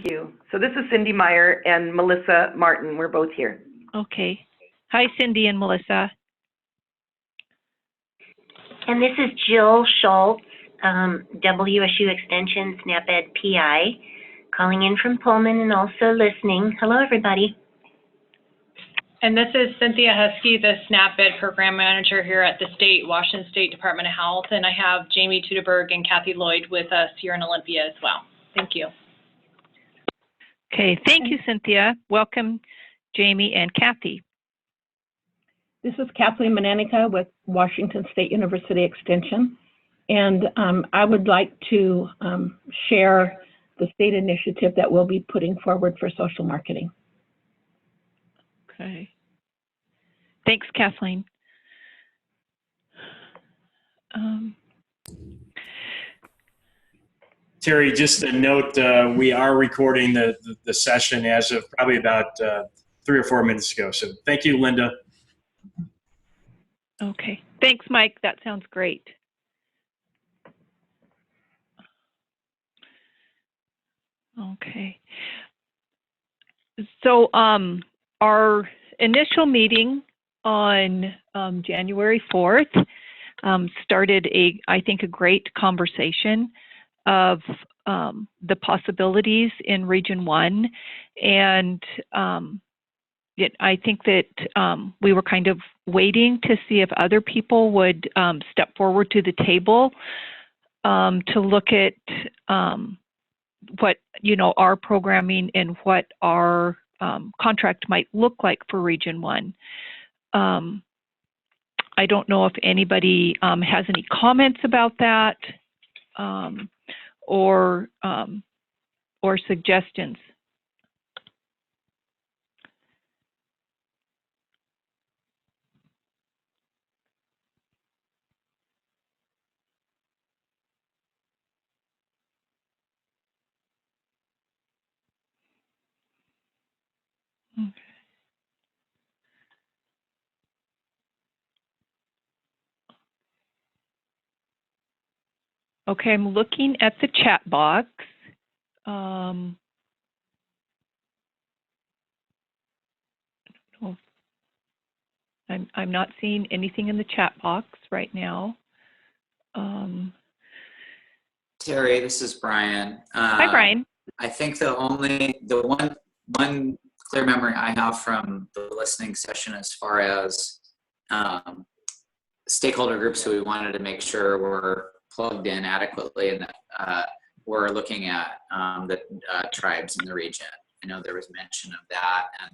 you. So this is Cindy Meyer and Melissa Martin. We're both here. Okay. Hi, Cindy and Melissa. And this is Jill Schultz, WSU Extension SNAP-Ed PI, calling in from Pullman and also listening. Hello, everybody. And this is Cynthia Husky, the SNAP-Ed Program Manager here at the Washington State Department of Health. And I have Jamie Tudeberg and Kathy Lloyd with us here in Olympia as well. Thank you. Okay, thank you, Cynthia. Welcome, Jamie and Kathy. This is Kathleen Mananica with Washington State University Extension, and I would like to share the state initiative that we'll be putting forward for social marketing. Okay. Thanks, Kathleen. Terry, just a note, we are recording the session as of probably about 3 or 4 minutes ago. So thank you, Linda. Okay. Thanks, Mike. That sounds great. Okay. So our initial meeting on January 4th started I think a great conversation of the possibilities in Region 1, and I think that we were kind of waiting to see if other people would step forward to the table to look at what, our programming and what our contract might look like for Region 1. I don't know if anybody has any comments about that or suggestions. Okay, I'm looking at the chat box. I'm not seeing anything in the chat box right now. Terry, this is Brian. Hi, Brian. I think the one clear memory I have from the listening session as far as stakeholder groups who we wanted to make sure were plugged in adequately, and that we're looking at the tribes in the region. I know there was mention of that, and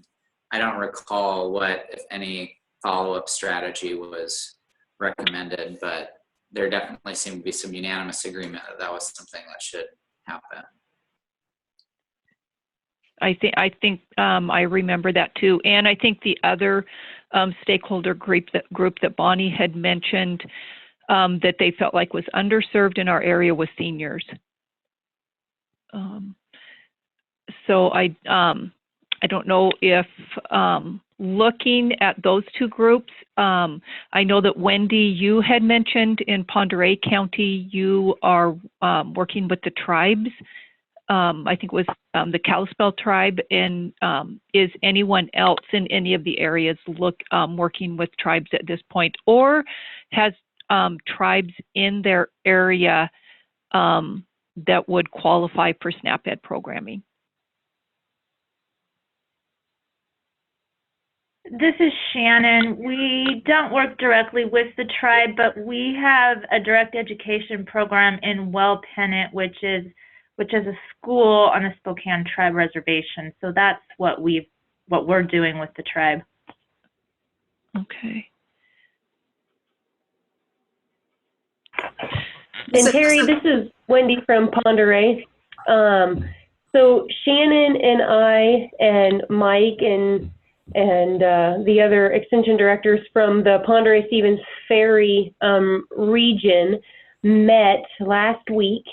I don't recall what, if any, follow-up strategy was recommended, but there definitely seemed to be some unanimous agreement that that was something that should happen. I think I remember that too, and I think the other stakeholder group that Bonnie had mentioned that they felt like was underserved in our area was seniors. So I don't know if looking at those two groups, I know that Wendy, you had mentioned in Pend Oreille County, you are working with the tribes. I think it was the Kalispel tribe, and is anyone else in any of the areas working with tribes at this point, or has tribes in their area that would qualify for SNAP-Ed programming? This is Shannon. We don't work directly with the tribe, but we have a direct education program in Well Pennant, which is a school on the Spokane Tribe Reservation. So that's what we're doing with the tribe. Okay. And Terry, this is Wendy from Pend Oreille. So Shannon and I and Mike and the other extension directors from the Pend Oreille-Stevens Ferry region met last week,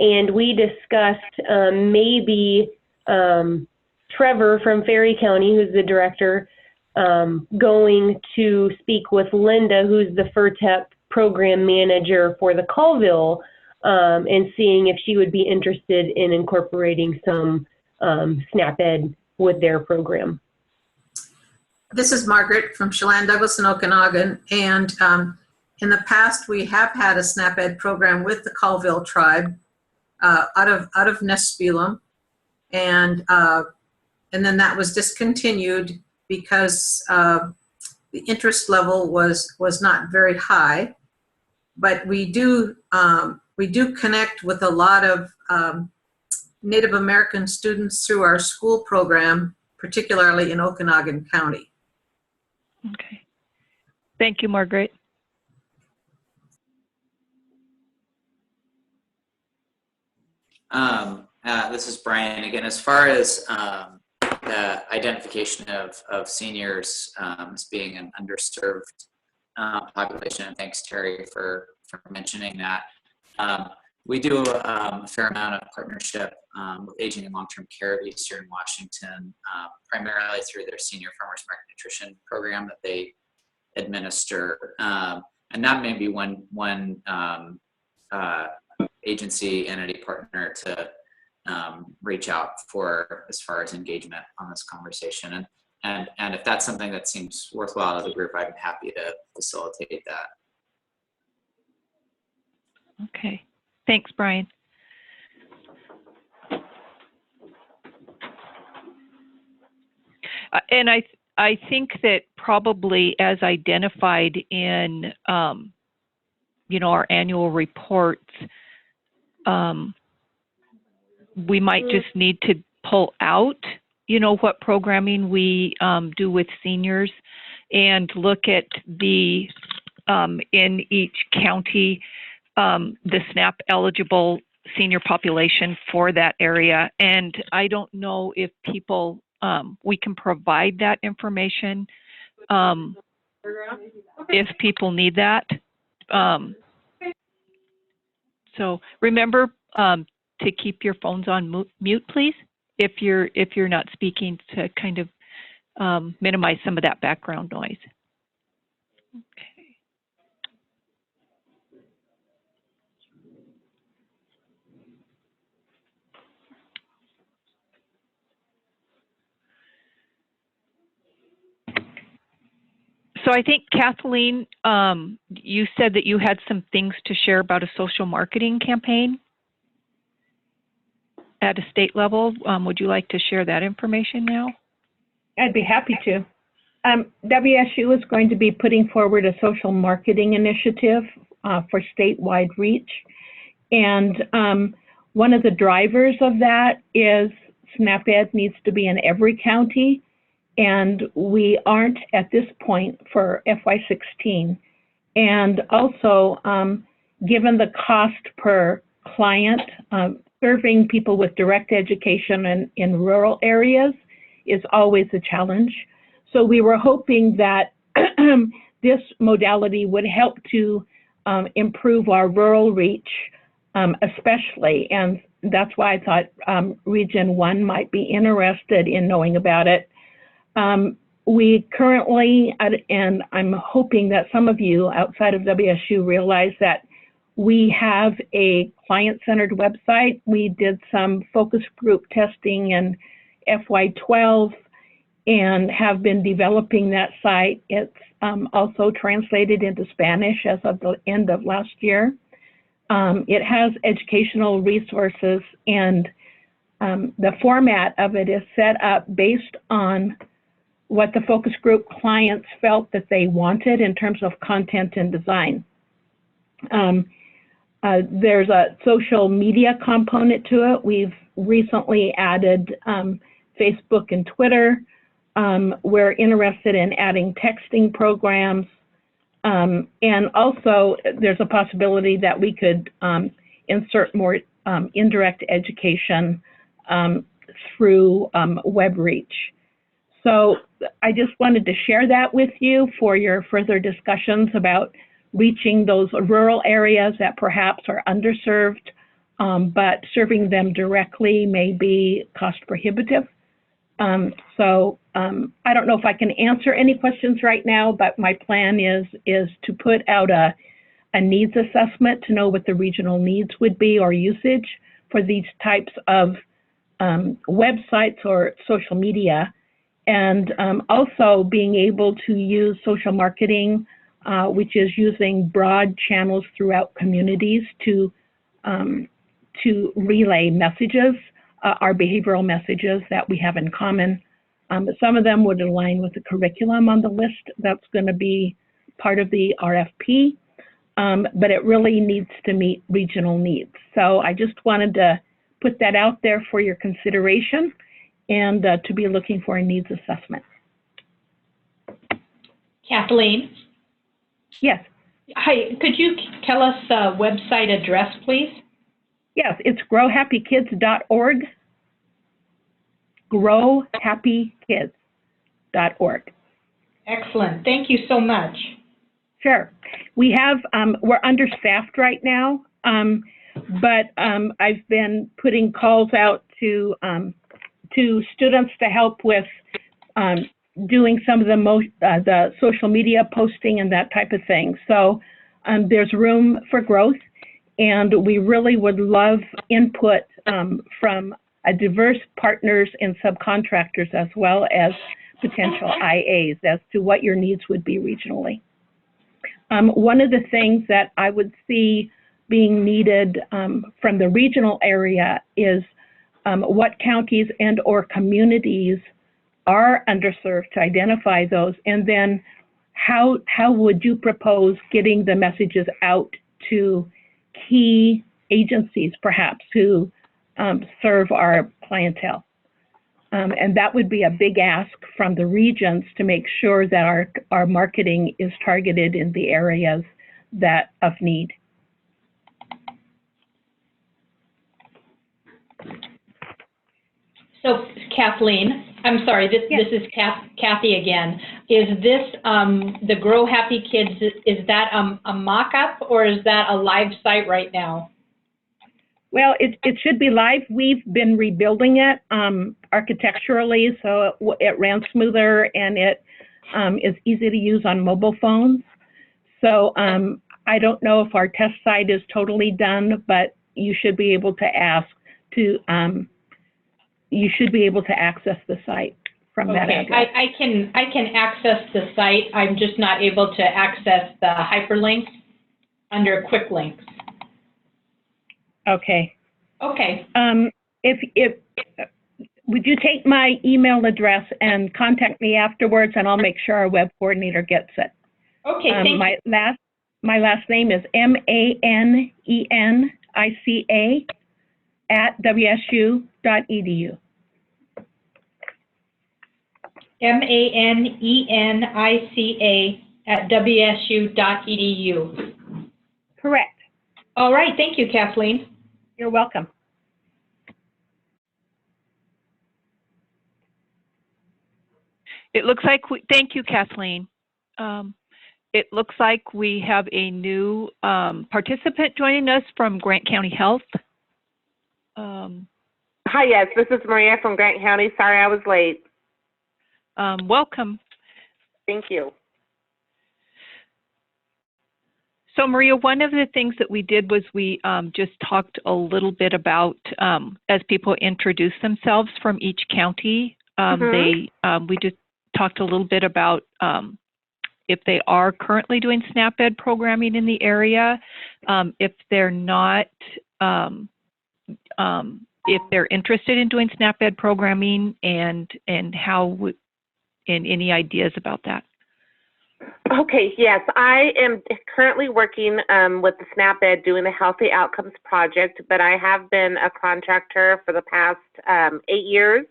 and we discussed maybe Trevor from Ferry County, who's the director, going to speak with Linda, who's the FERTEP program manager for the Colville, and seeing if she would be interested in incorporating some SNAP-Ed with their program. This is Margaret from Chelan Douglas and Okanagan, and in the past we have had a SNAP-Ed program with the Colville tribe out of Nespelem, and then that was discontinued because the interest level was not very high. But we do connect with a lot of Native American students through our school program, particularly in Okanagan County. Okay. Thank you, Margaret. This is Brian again. As far as the identification of seniors as being an underserved population, and thanks Terry for mentioning that. We do a fair amount of partnership with Aging and Long-Term Care of Eastern Washington, primarily through their Senior Farmers Market Nutrition program that they administer. And that may be one agency, entity partner to reach out for as far as engagement on this conversation. And if that's something that seems worthwhile to the group, I'm happy to facilitate that. Okay. Thanks, Brian. And I think that probably as identified in, our annual reports, we might just need to pull out, what programming we do with seniors and look at the, in each county, the SNAP eligible senior population for that area. And I don't know if people, we can provide that information if people need that. So remember to keep your phones on mute, please, if you're not speaking, to kind of minimize some of that background noise. Okay. So I think, Kathleen, you said that you had some things to share about a social marketing campaign at a state level. Would you like to share that information now? I'd be happy to. WSU is going to be putting forward a social marketing initiative for statewide reach. And one of the drivers of that is SNAP-Ed needs to be in every county. And we aren't at this point for FY16. And also, given the cost per client, serving people with direct education in rural areas is always a challenge. So we were hoping that this modality would help to improve our rural reach, especially. And that's why I thought Region 1 might be interested in knowing about it. We currently, and I'm hoping that some of you outside of WSU realize that we have a client-centered website. We did some focus group testing in FY12 and have been developing that site. It's also translated into Spanish as of the end of last year. It has educational resources, and the format of it is set up based on what the focus group clients felt that they wanted in terms of content and design. There's a social media component to it. We've recently added Facebook and Twitter. We're interested in adding texting programs. And also, there's a possibility that we could insert more indirect education through web reach. So I just wanted to share that with you for your further discussions about reaching those rural areas that perhaps are underserved, but serving them directly may be cost prohibitive. So I don't know if I can answer any questions right now, but my plan is to put out a needs assessment to know what the regional needs would be or usage for these types of websites or social media, and also being able to use social marketing, which is using broad channels throughout communities to relay messages, our behavioral messages that we have in common. Some of them would align with the curriculum on the list that's going to be part of the RFP, but it really needs to meet regional needs. So I just wanted to put that out there for your consideration and to be looking for a needs assessment. Kathleen? Yes. Hi, could you tell us the website address, please? Yes, it's growhappykids.org. growhappykids.org. Excellent. Thank you so much. Sure. We have, we're understaffed right now, but I've been putting calls out to students to help with doing some of the social media posting and that type of thing. So there's room for growth, and we really would love input from diverse partners and subcontractors, as well as potential IAs, as to what your needs would be regionally. One of the things that I would see being needed from the regional area is what counties and or communities are underserved, to identify those, and then how would you propose getting the messages out to key agencies, perhaps, who serve our clientele. And that would be a big ask from the regions to make sure that our marketing is targeted in the areas that of need. So, Kathleen, I'm sorry, this is Kathy again. Is this, the Grow Happy Kids, is that a mock-up, or is that a live site right now? Well, it should be live. We've been rebuilding it architecturally, so it ran smoother, and it is easy to use on mobile phones. So I don't know if our test site is totally done, but you should be able to access the site from that address. I can access the site. I'm just not able to access the hyperlinks under quick links. Okay. Okay. Would you take my email address and contact me afterwards, and I'll make sure our web coordinator gets it. Okay. Thank you. My last name is manenica@wsu.edu. manenica@wsu.edu. Correct. All right. Thank you, Kathleen. You're welcome. It looks like thank you, Kathleen. It looks like we have a new participant joining us from Grant County Health. Hi, yes, this is Maria from Grant County. Sorry I was late. Welcome. Thank you. So Maria, one of the things that we did was we just talked a little bit about, as people introduce themselves from each county, we just talked a little bit about if they are currently doing SNAP-Ed programming in the area, if they're not, if they're interested in doing SNAP-Ed programming, and how, and any ideas about that. Okay, yes, I am currently working with the SNAP-Ed doing the Healthy Outcomes Project, but I have been a contractor for the past 8 years,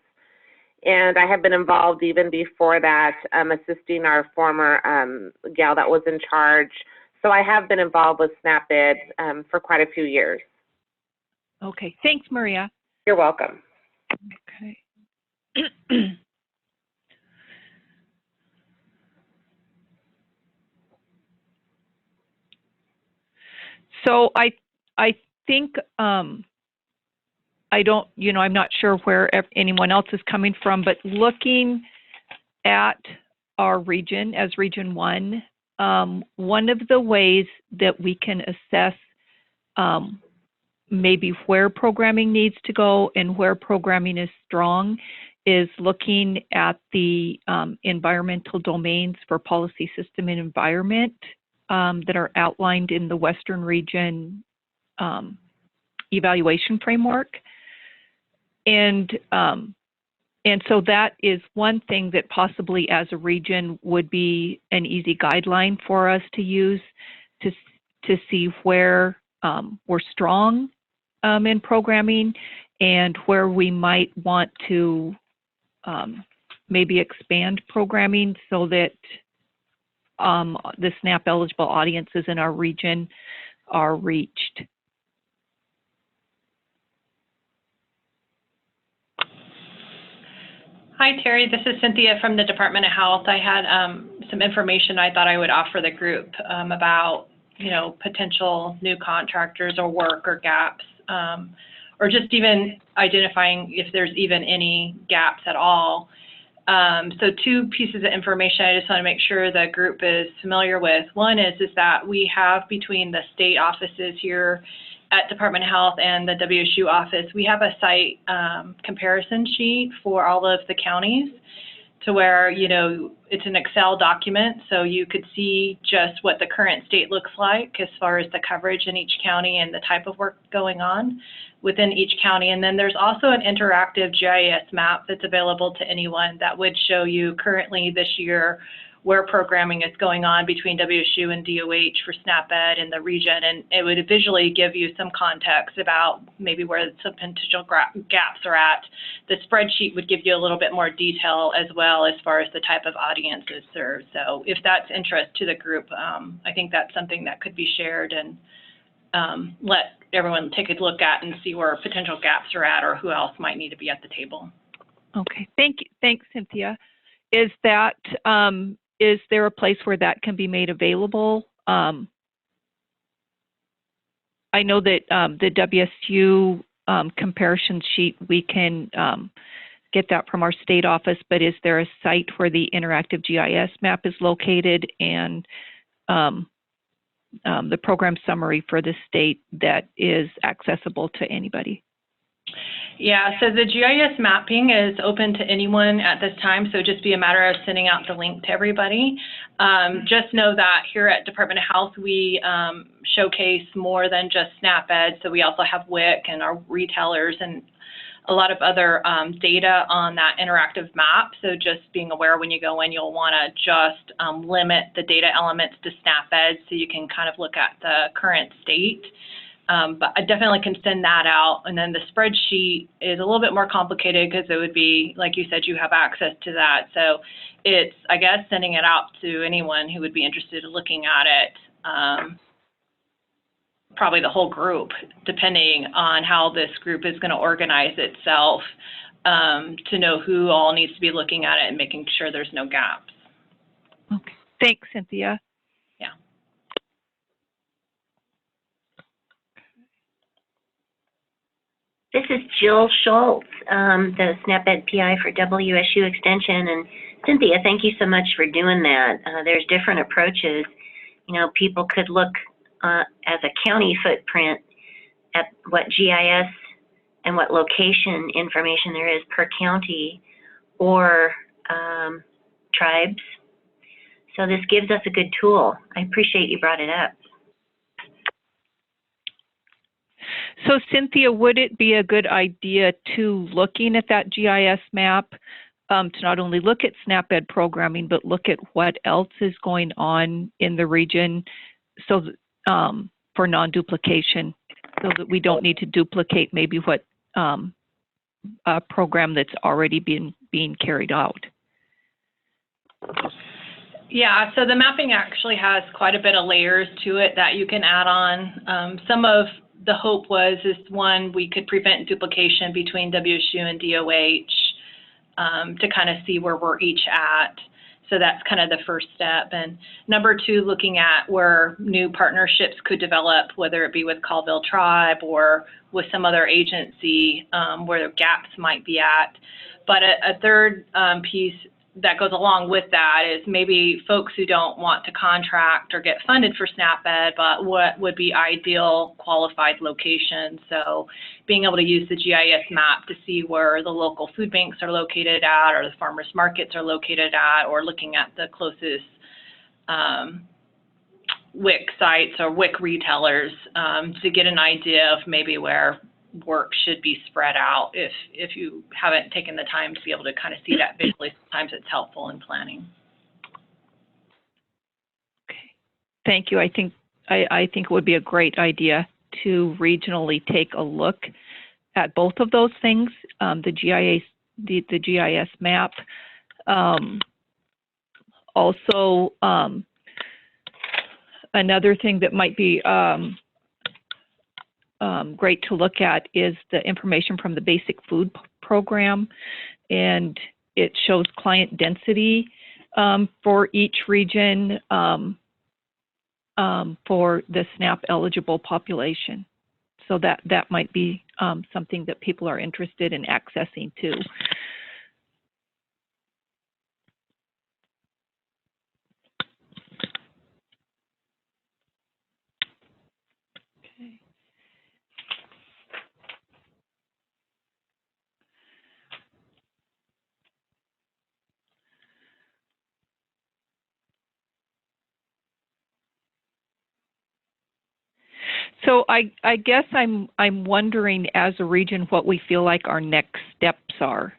and I have been involved even before that, assisting our former gal that was in charge. So I have been involved with SNAP-Ed for quite a few years. Okay, thanks, Maria. You're welcome. Okay. So I think I don't, I'm not sure where anyone else is coming from, but looking at our region as Region 1, one of the ways that we can assess maybe where programming needs to go and where programming is strong is looking at the environmental domains for policy, system, and environment that are outlined in the Western Region evaluation framework. And so that is one thing that possibly as a region would be an easy guideline for us to use to see where we're strong in programming and where we might want to maybe expand programming so that the SNAP eligible audiences in our region are reached. Hi, Terry. This is Cynthia from the Department of Health. I had some information I thought I would offer the group about, potential new contractors or work or gaps, or just even identifying if there's even any gaps at all. So two pieces of information I just want to make sure the group is familiar with. One is that we have between the state offices here at Department of Health and the WSU office, we have a site comparison sheet for all of the counties to where, it's an Excel document, so you could see just what the current state looks like as far as the coverage in each county and the type of work going on within each county. And then there's also an interactive GIS map that's available to anyone that would show you currently this year where programming is going on between WSU and DOH for SNAP-Ed in the region, and it would visually give you some context about maybe where some potential gaps are at. The spreadsheet would give you a little bit more detail as well as far as the type of audiences served. So if that's interest to the group, I think that's something that could be shared and let everyone take a look at and see where potential gaps are at or who else might need to be at the table. Okay, thank you. Thanks, Cynthia. Is there a place where that can be made available? I know that the WSU comparison sheet, we can get that from our state office, but is there a site where the interactive GIS map is located and the program summary for the state that is accessible to anybody? Yeah, so the GIS mapping is open to anyone at this time, so just be a matter of sending out the link to everybody. Just know that here at Department of Health, we showcase more than just SNAP-Ed, so we also have WIC and our retailers and a lot of other data on that interactive map. So just being aware when you go in, you'll want to just limit the data elements to SNAP-Ed so you can kind of look at the current state. But I definitely can send that out. And then the spreadsheet is a little bit more complicated because it would be, like you said, you have access to that. So it's, I guess, sending it out to anyone who would be interested in looking at it, probably the whole group, depending on how this group is going to organize itself, to know who all needs to be looking at it and making sure there's no gaps. Okay, thanks, Cynthia. Yeah. This is Jill Schultz, the SNAP-Ed PI for WSU Extension. And Cynthia, thank you so much for doing that. There's different approaches. People could look as a county footprint at what GIS and what location information there is per county or tribes. So this gives us a good tool. I appreciate you brought it up. So Cynthia, would it be a good idea to looking at that GIS map to not only look at SNAP-Ed programming, but look at what else is going on in the region so for non-duplication, so that we don't need to duplicate maybe what a program that's already being carried out? Yeah, so the mapping actually has quite a bit of layers to it that you can add on. Some of the hope was one, we could prevent duplication between WSU and DOH to kind of see where we're each at. So that's kind of the first step. And number two, looking at where new partnerships could develop, whether it be with Colville Tribe or with some other agency where the gaps might be at. But a third piece that goes along with that is maybe folks who don't want to contract or get funded for SNAP-Ed, but what would be ideal qualified locations. So being able to use the GIS map to see where the local food banks are located at, or the farmers markets are located at, or looking at the closest WIC sites or WIC retailers to get an idea of maybe where work should be spread out. If you haven't taken the time to be able to kind of see that visually, sometimes it's helpful in planning. Okay, thank you. I think it would be a great idea to regionally take a look at both of those things, the GIS map. Also, another thing that might be great to look at is the information from the basic food program, and it shows client density for each region for the SNAP eligible population. So that might be something that people are interested in accessing too. So I guess I'm wondering, as a region, what we feel like our next steps are.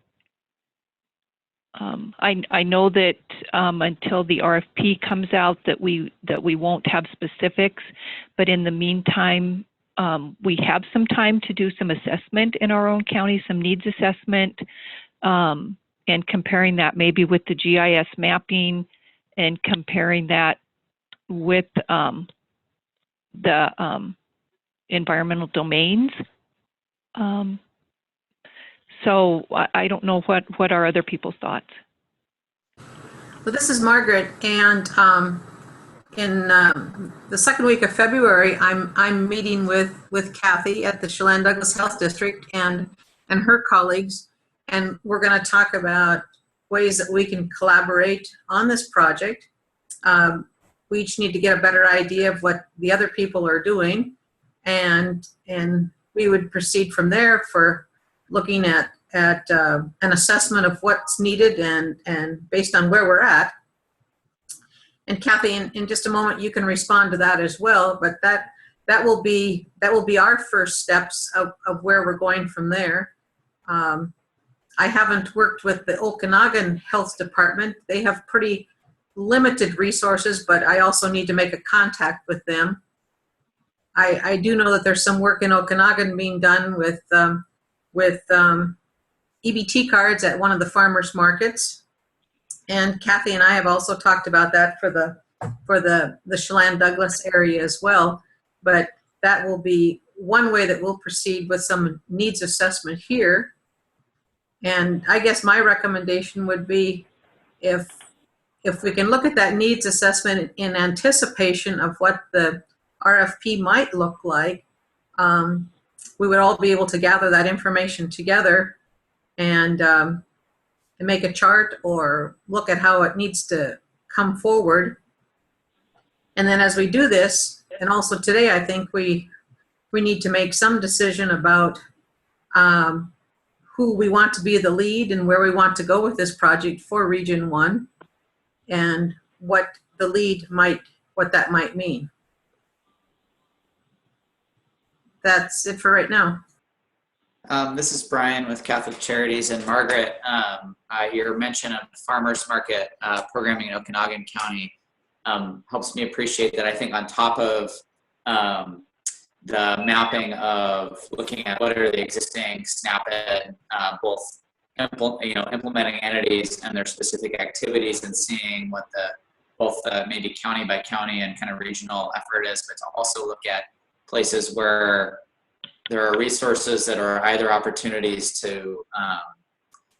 I know that until the RFP comes out that we won't have specifics, but in the meantime, we have some time to do some assessment in our own county, some needs assessment, and comparing that maybe with the GIS mapping, and comparing that with the environmental domains. So I don't know what are other people's thoughts. Well, this is Margaret, and in the second week of February, I'm meeting with Kathy at the Chelan Douglas Health District and her colleagues, and we're going to talk about ways that we can collaborate on this project. We each need to get a better idea of what the other people are doing, and we would proceed from there for looking at an assessment of what's needed and based on where we're at. And Kathy, in just a moment, you can respond to that as well. But that will be our first steps of where we're going from there. I haven't worked with the Okanagan Health Department. They have pretty limited resources, but I also need to make a contact with them. I do know that there's some work in Okanagan being done with EBT cards at one of the farmers markets, and Kathy and I have also talked about that for the Chelan Douglas area as well. But that will be one way that we'll proceed with some needs assessment here. And I guess my recommendation would be if we can look at that needs assessment in anticipation of what the RFP might look like, we would all be able to gather that information together and make a chart or look at how it needs to come forward. And then as we do this, and also today, I think we need to make some decision about who we want to be the lead and where we want to go with this project for Region 1 and what the lead what that might mean. That's it for right now. This is Brian with Catholic Charities, and Margaret, your mention of farmers market programming in Okanagan County helps me appreciate that. I think on top of the mapping of looking at what are the existing SNAP-Ed, both implementing entities and their specific activities, and seeing what both maybe county by county and kind of regional effort is, but to also look at places where there are resources that are either opportunities to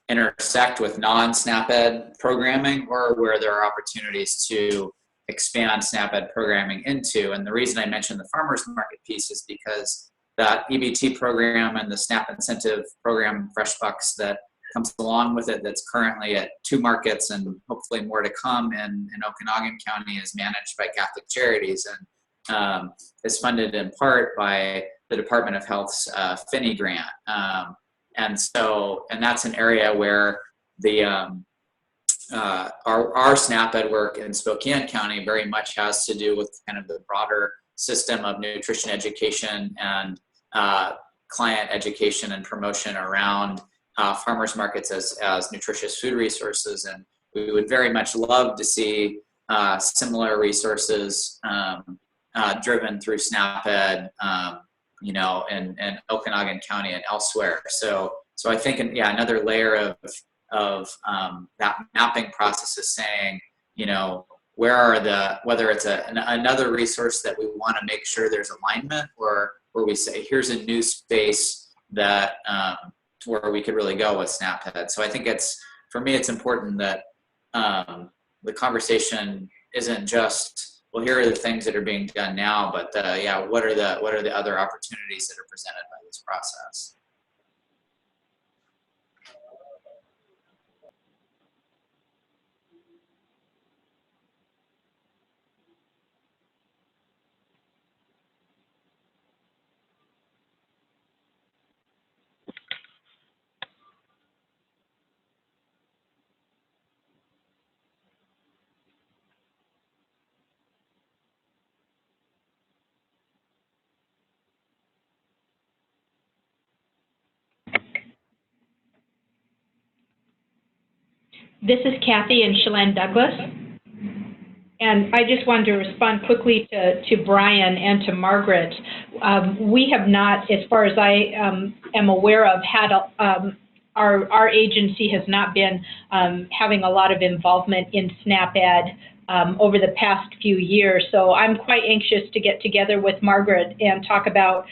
intersect with non-SNAP-Ed programming, or where there are opportunities to expand SNAP-Ed programming into. And the reason I mentioned the farmers market piece is because that EBT program and the SNAP incentive program, Fresh Bucks, that comes along with it that's currently at 2 markets and hopefully more to come in Okanagan County is managed by Catholic Charities and is funded in part by the Department of Health's Finney grant. And that's an area where the our SNAP-Ed work in Spokane County very much has to do with kind of the broader system of nutrition education and client education and promotion around farmers markets as nutritious food resources. And we would very much love to see similar resources driven through SNAP-Ed, in Okanagan County and elsewhere. So I think, another layer of that mapping process is saying, where are whether it's another resource that we want to make sure there's alignment, or where we say, here's a new space that where we could really go with SNAP-Ed. So I think for me, it's important that the conversation isn't just, well, here are the things that are being done now, but what are the other opportunities that are presented by this process? This is Kathy and Shalane Douglas. And I just wanted to respond quickly to Brian and to Margaret. We have not, as far as I am aware of, had our agency has not been having a lot of involvement in SNAP-Ed over the past few years. So I'm quite anxious to get together with Margaret and talk about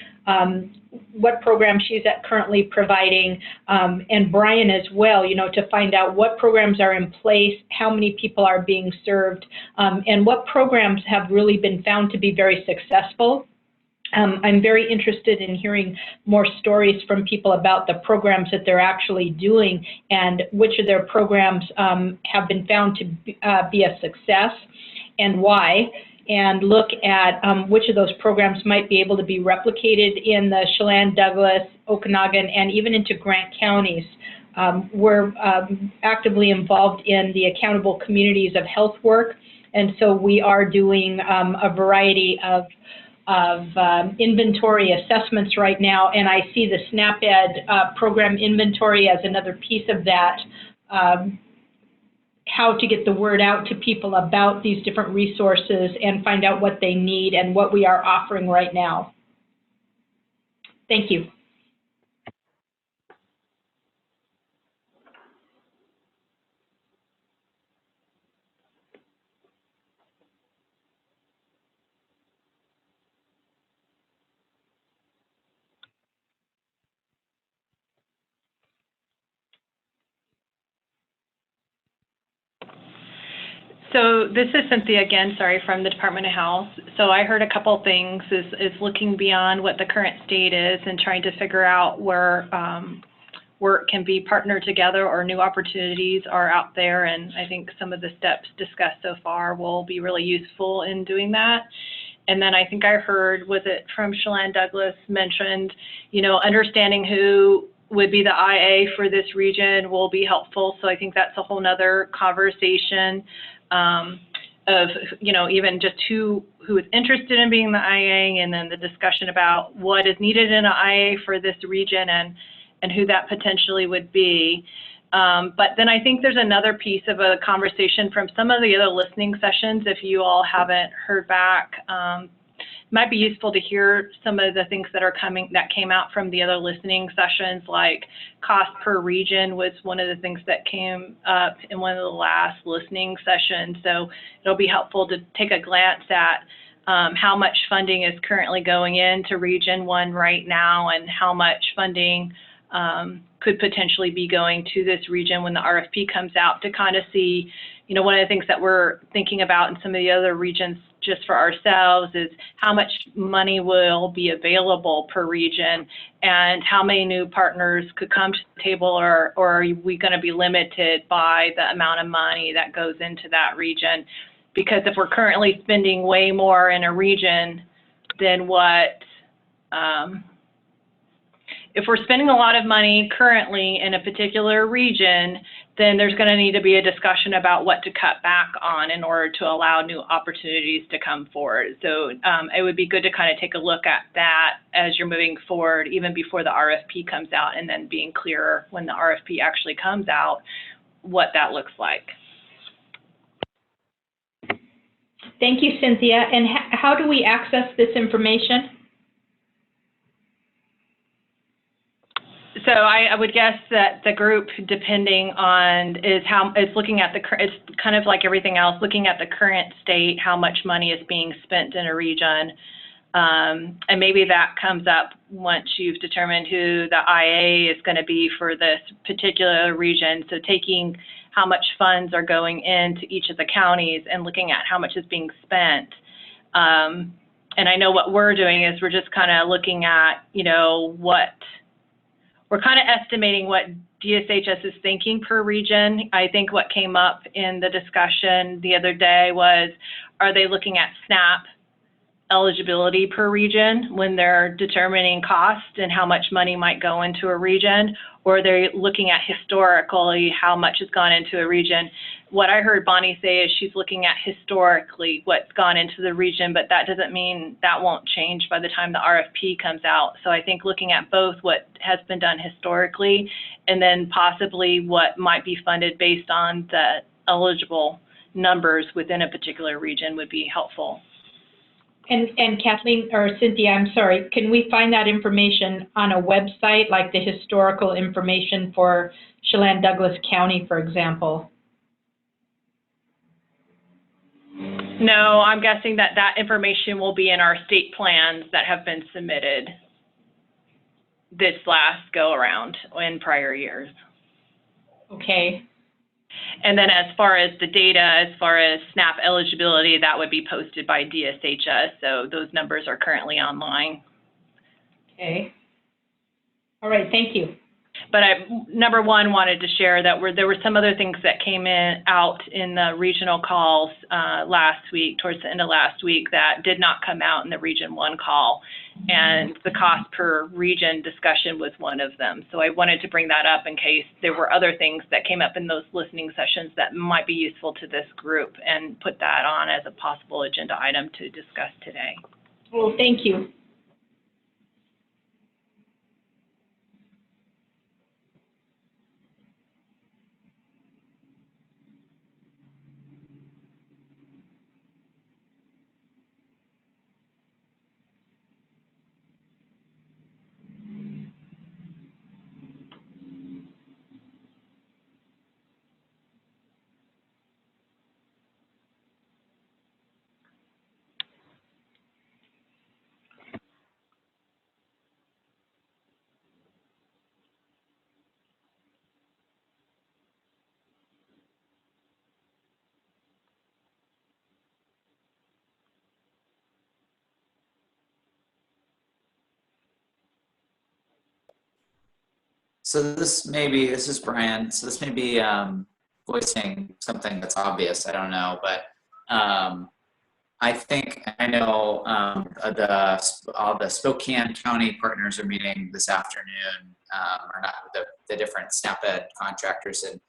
what program she's currently providing, and Brian as well, to find out what programs are in place, how many people are being served, and what programs have really been found to be very successful. I'm very interested in hearing more stories from people about the programs that they're actually doing and which of their programs have been found to be a success and why, and look at which of those programs might be able to be replicated in the Chelan, Douglas, Okanagan, and even into Grant counties. We're actively involved in the accountable communities of health work, and so we are doing a variety of inventory assessments right now, and I see the SNAP-Ed program inventory as another piece of that. How to get the word out to people about these different resources and find out what they need and what we are offering right now. Thank you. So this is Cynthia again, sorry, from the Department of Health. So I heard a couple things, is looking beyond what the current state is and trying to figure out where work can be partnered together or new opportunities are out there. And I think some of the steps discussed so far will be really useful in doing that. And then I think I heard, was it from Chelan Douglas, mentioned, understanding who would be the IA for this region will be helpful. So I think that's a whole nother conversation of, even just who is interested in being the IA, and then the discussion about what is needed in an IA for this region and who that potentially would be. But then I think there's another piece of a conversation from some of the other listening sessions. If you all haven't heard back, it might be useful to hear some of the things that came out from the other listening sessions, like cost per region was one of the things that came up in one of the last listening sessions. So it'll be helpful to take a glance at how much funding is currently going into Region 1 right now, and how much funding could potentially be going to this region when the RFP comes out, to kind of see, you know, one of the things that we're thinking about in some of the other regions just for ourselves is how much money will be available per region and how many new partners could come to the table, or are we going to be limited by the amount of money that goes into that region? Because if we're currently spending way more in a region than what, if we're spending a lot of money currently in a particular region, then there's going to need to be a discussion about what to cut back on in order to allow new opportunities to come forward. So it would be good to kind of take a look at that as you're moving forward, even before the RFP comes out, and then being clearer when the RFP actually comes out, what that looks like. Thank you, Cynthia. And how do we access this information? So I would guess that the group, depending on, is looking at it's kind of like everything else, looking at the current state, how much money is being spent in a region. And maybe that comes up once you've determined who the IA is going to be for this particular region. So taking how much funds are going into each of the counties and looking at how much is being spent. And I know what we're doing is we're just kind of looking at, you know, we're kind of estimating what DSHS is thinking per region. I think what came up in the discussion the other day was, are they looking at SNAP eligibility per region when they're determining cost and how much money might go into a region, or are they looking at historically how much has gone into a region? What I heard Bonnie say is she's looking at historically what's gone into the region, but that doesn't mean that won't change by the time the RFP comes out. So I think looking at both what has been done historically and then possibly what might be funded based on the eligible numbers within a particular region would be helpful. And Kathleen, or Cynthia, I'm sorry, can we find that information on a website, like the historical information for Chelan-Douglas County, for example? No, I'm guessing that that information will be in our state plans that have been submitted this last go around in prior years. Okay. And then as far as the data, as far as SNAP eligibility, that would be posted by DSHS. So those numbers are currently online. Okay. All right, thank you. But I, number one, wanted to share that there were some other things that came out in the regional calls last week, towards the end of last week, that did not come out in the Region 1 call. And the cost per region discussion was one of them. So I wanted to bring that up in case there were other things that came up in those listening sessions that might be useful to this group, and put that on as a possible agenda item to discuss today. Well, thank you. So this is Brian. So this may be voicing something that's obvious. I don't know, but I know all the Spokane County partners are meeting this afternoon, or not, the different SNAP-Ed contractors, and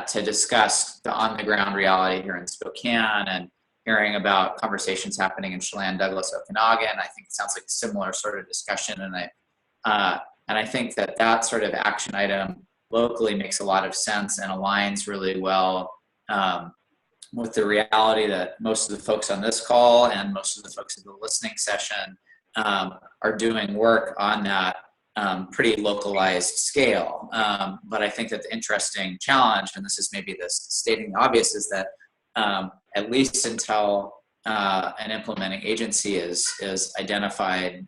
to discuss the on-the-ground reality here in Spokane, and hearing about conversations happening in Chelan, Douglas, Okanagan. I think it sounds like a similar sort of discussion, and I think that sort of action item locally makes a lot of sense and aligns really well with the reality that most of the folks on this call and most of the folks in the listening session are doing work on that pretty localized scale. But I think that the interesting challenge, and this is maybe stating the obvious, is that at least until an implementing agency is identified,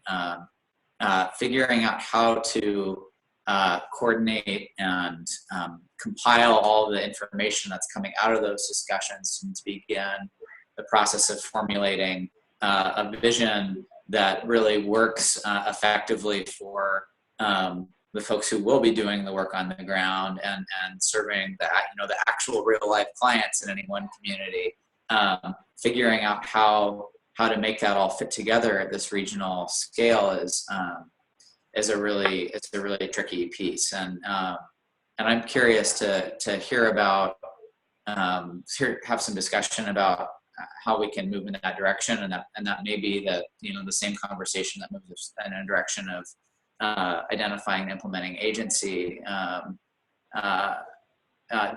figuring out how to coordinate and compile all the information that's coming out of those discussions and to begin the process of formulating a vision that really works effectively for the folks who will be doing the work on the ground and serving the actual real life clients in any one community. Figuring out how to make that all fit together at this regional scale is a really tricky piece, and I'm curious to hear about have some discussion about how we can move in that direction, and that may be that the same conversation that moves us in a direction of identifying and implementing agency.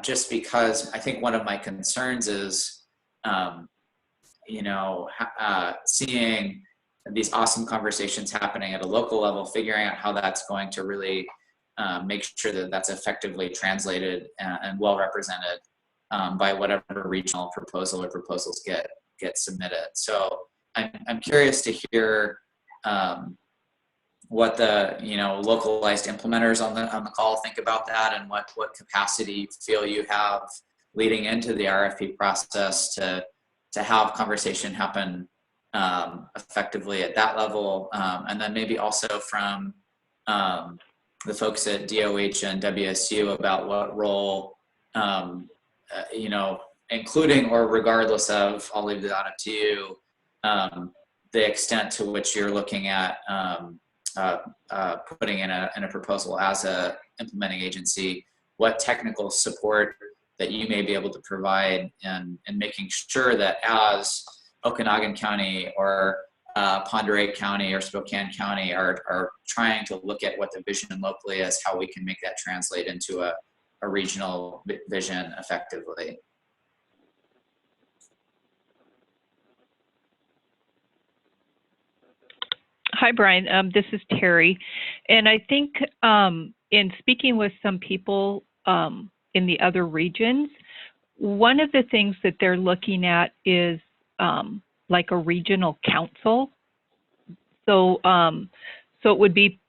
Just because I think one of my concerns is seeing these awesome conversations happening at a local level, figuring out how that's going to really make sure that that's effectively translated and well represented by whatever regional proposal or proposals get submitted. So I'm curious to hear what the localized implementers on the call think about that, and what capacity you feel you have leading into the RFP process to have conversation happen effectively at that level, and then maybe also from the folks at DOH and WSU about what role, including or regardless of, I'll leave that up to you, the extent to which you're looking at putting in a proposal as a implementing agency, what technical support that you may be able to provide, and making sure that as Okanagan County or Pend Oreille County or Spokane County are trying to look at what the vision locally is, how we can make that translate into a regional vision effectively. Hi, Brian. This is Terry. And I think in speaking with some people in the other regions, one of the things that they're looking at is like a regional council. So, so it would be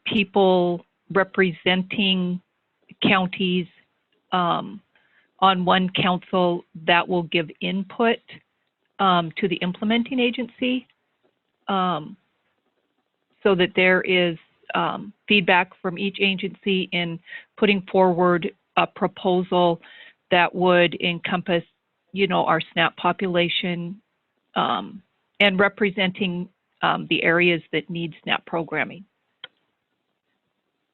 people representing counties on one council that will give input to the implementing agency, so that there is feedback from each agency in putting forward a proposal that would encompass, our SNAP population, and representing the areas that need SNAP programming.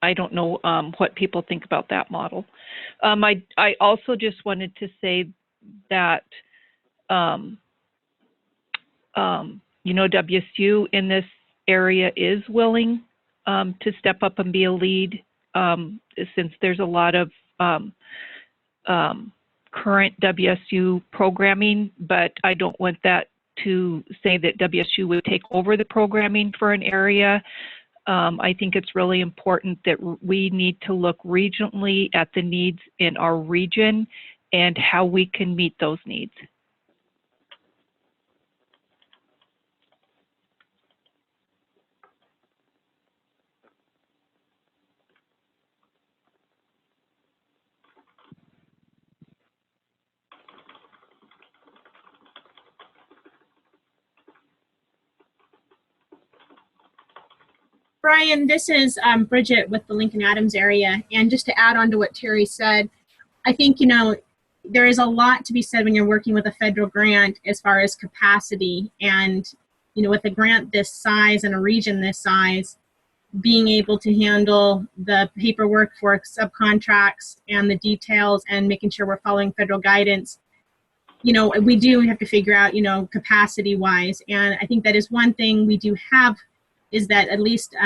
I don't know what people think about that model. I also just wanted to say that, WSU in this area is willing to step up and be a lead, since there's a lot of current WSU programming, but I don't want that to say that WSU would take over the programming for an area. I think it's really important that we need to look regionally at the needs in our region and how we can meet those needs. Brian, this is Bridget with the Lincoln Adams area. And just to add on to what Terry said, I think, there is a lot to be said when you're working with a federal grant as far as capacity. And, with a grant this size and a region this size, being able to handle the paperwork for subcontracts and the details and making sure we're following federal guidance, we do have to figure out, capacity-wise. And I think that is one thing we do have, is that at least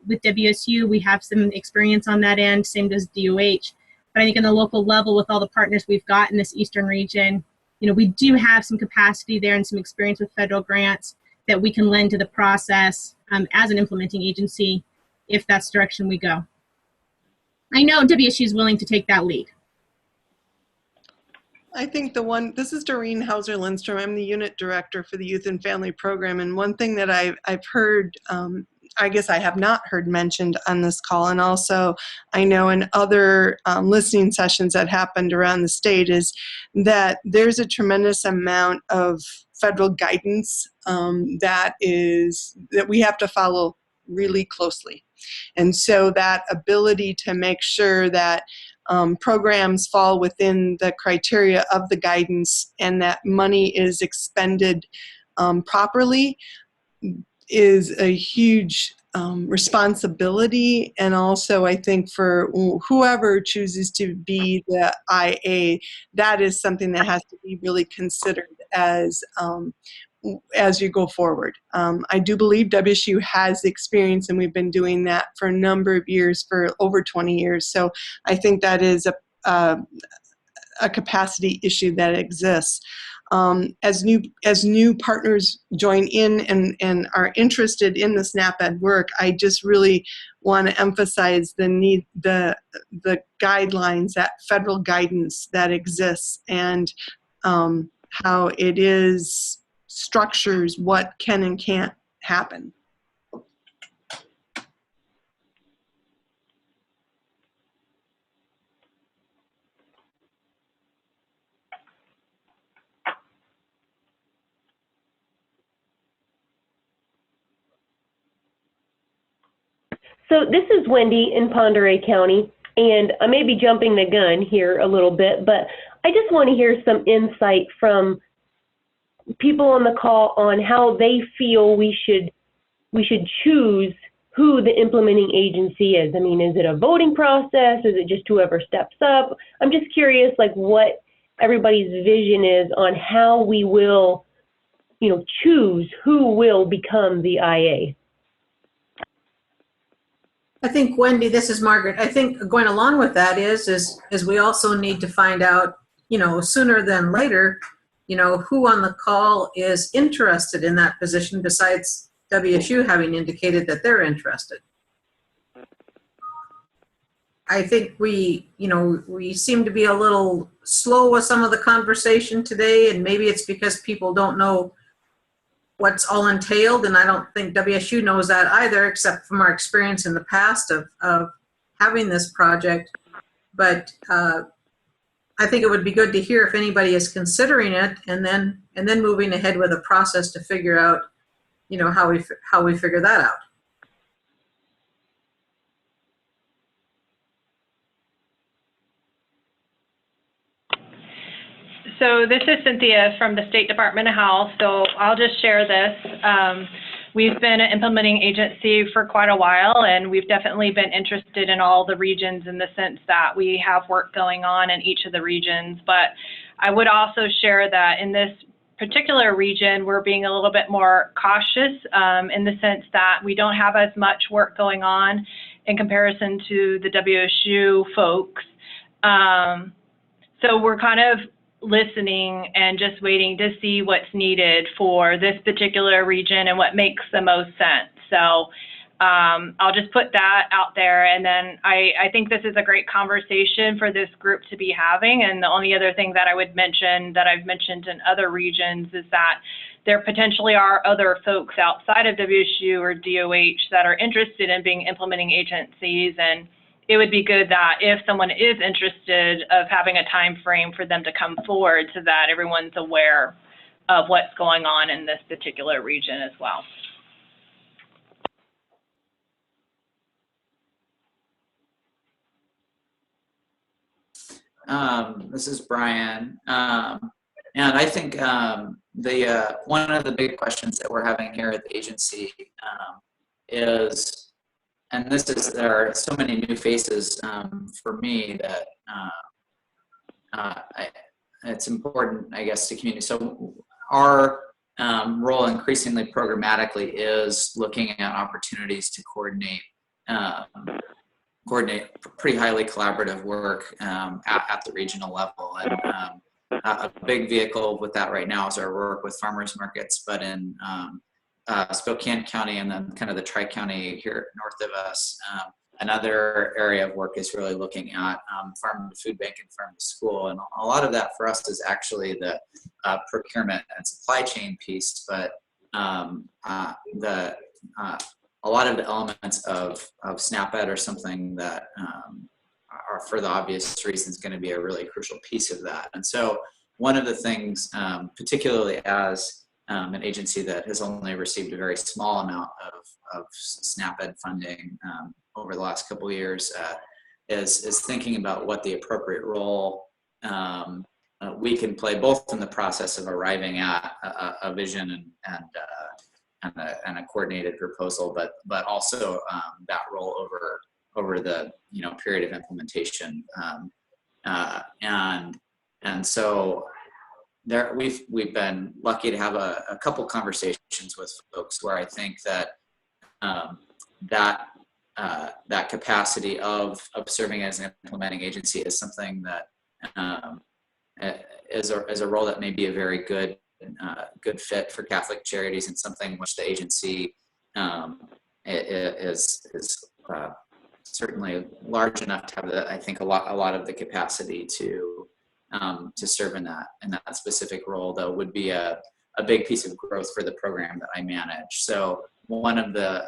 with WSU, we have some experience on that end, same as DOH. But I think in the local level, with all the partners we've got in this eastern region, we do have some capacity there and some experience with federal grants that we can lend to the process as an implementing agency, if that's the direction we go. I know WSU is willing to take that lead. I think this is Doreen Hauser-Lindstrom. I'm the unit director for the Youth and Family Program. And one thing that I've heard I guess I have not heard mentioned on this call, and also I know in other listening sessions that happened around the state, is that there's a tremendous amount of federal guidance that we have to follow really closely. And so that ability to make sure that programs fall within the criteria of the guidance and that money is expended properly is a huge responsibility. And also, I think for whoever chooses to be the IA, that is something that has to be really considered as you go forward. I do believe WSU has experience, and we've been doing that for a number of years, for over 20 years. So I think that is a capacity issue that exists. As new partners join in and are interested in the SNAP-Ed work, I just really want to emphasize the need, the guidelines, that federal guidance that exists, and how it is structures what can and can't happen. So this is Wendy in Pend Oreille County, and I may be jumping the gun here a little bit, but I just want to hear some insight from people on the call on how they feel we should choose who the implementing agency is. I mean, is it a voting process? Is it just whoever steps up? I'm just curious, like, what everybody's vision is on how we will, choose who will become the IA. I think, Wendy, this is Margaret. I think going along with that is we also need to find out, sooner than later, who on the call is interested in that position besides WSU having indicated that they're interested. I think we seem to be a little slow with some of the conversation today, and maybe it's because people don't know what's all entailed, and I don't think WSU knows that either, except from our experience in the past of having this project. But I think it would be good to hear if anybody is considering it, and then moving ahead with a process to figure out, how we figure that out. So this is Cynthia from the State Department of Health. So I'll just share this. We've been an implementing agency for quite a while, and we've definitely been interested in all the regions in the sense that we have work going on in each of the regions. But I would also share that in this particular region, we're being a little bit more cautious in the sense that we don't have as much work going on in comparison to the WSU folks. So we're kind of listening and just waiting to see what's needed for this particular region and what makes the most sense. So I'll just put that out there. And then I think this is a great conversation for this group to be having. And the only other thing that I would mention that I've mentioned in other regions is that there potentially are other folks outside of WSU or DOH that are interested in being implementing agencies, and it would be good that if someone is interested of having a time frame for them to come forward so that everyone's aware of what's going on in this particular region as well. This is Brian. And I think one of the big questions that we're having here at the agency is, and there are so many new faces for me that it's important, I guess, to community. So our role increasingly programmatically is looking at opportunities to coordinate pretty highly collaborative work at the regional level. And a big vehicle with that right now is our work with farmers markets, but in Spokane County and then kind of the Tri-County here north of us. Another area of work is really looking at farm to food bank and farm to school. And a lot of that for us is actually the procurement and supply chain piece, but a lot of the elements of SNAP-Ed are something that are, for the obvious reasons, going to be a really crucial piece of that. And so one of the things, particularly as an agency that has only received a very small amount of SNAP-Ed funding over the last couple of years, is thinking about what the appropriate role we can play, both in the process of arriving at a vision and a coordinated proposal, but also that role over the period of implementation, and so there we've been lucky to have a couple conversations with folks where I think that that capacity of serving as an implementing agency is something that is a role that may be a very good fit for Catholic Charities, and something which the agency is certainly large enough to have I think a lot of the capacity to serve in that specific role, though would be a big piece of growth for the program that I manage. So one of the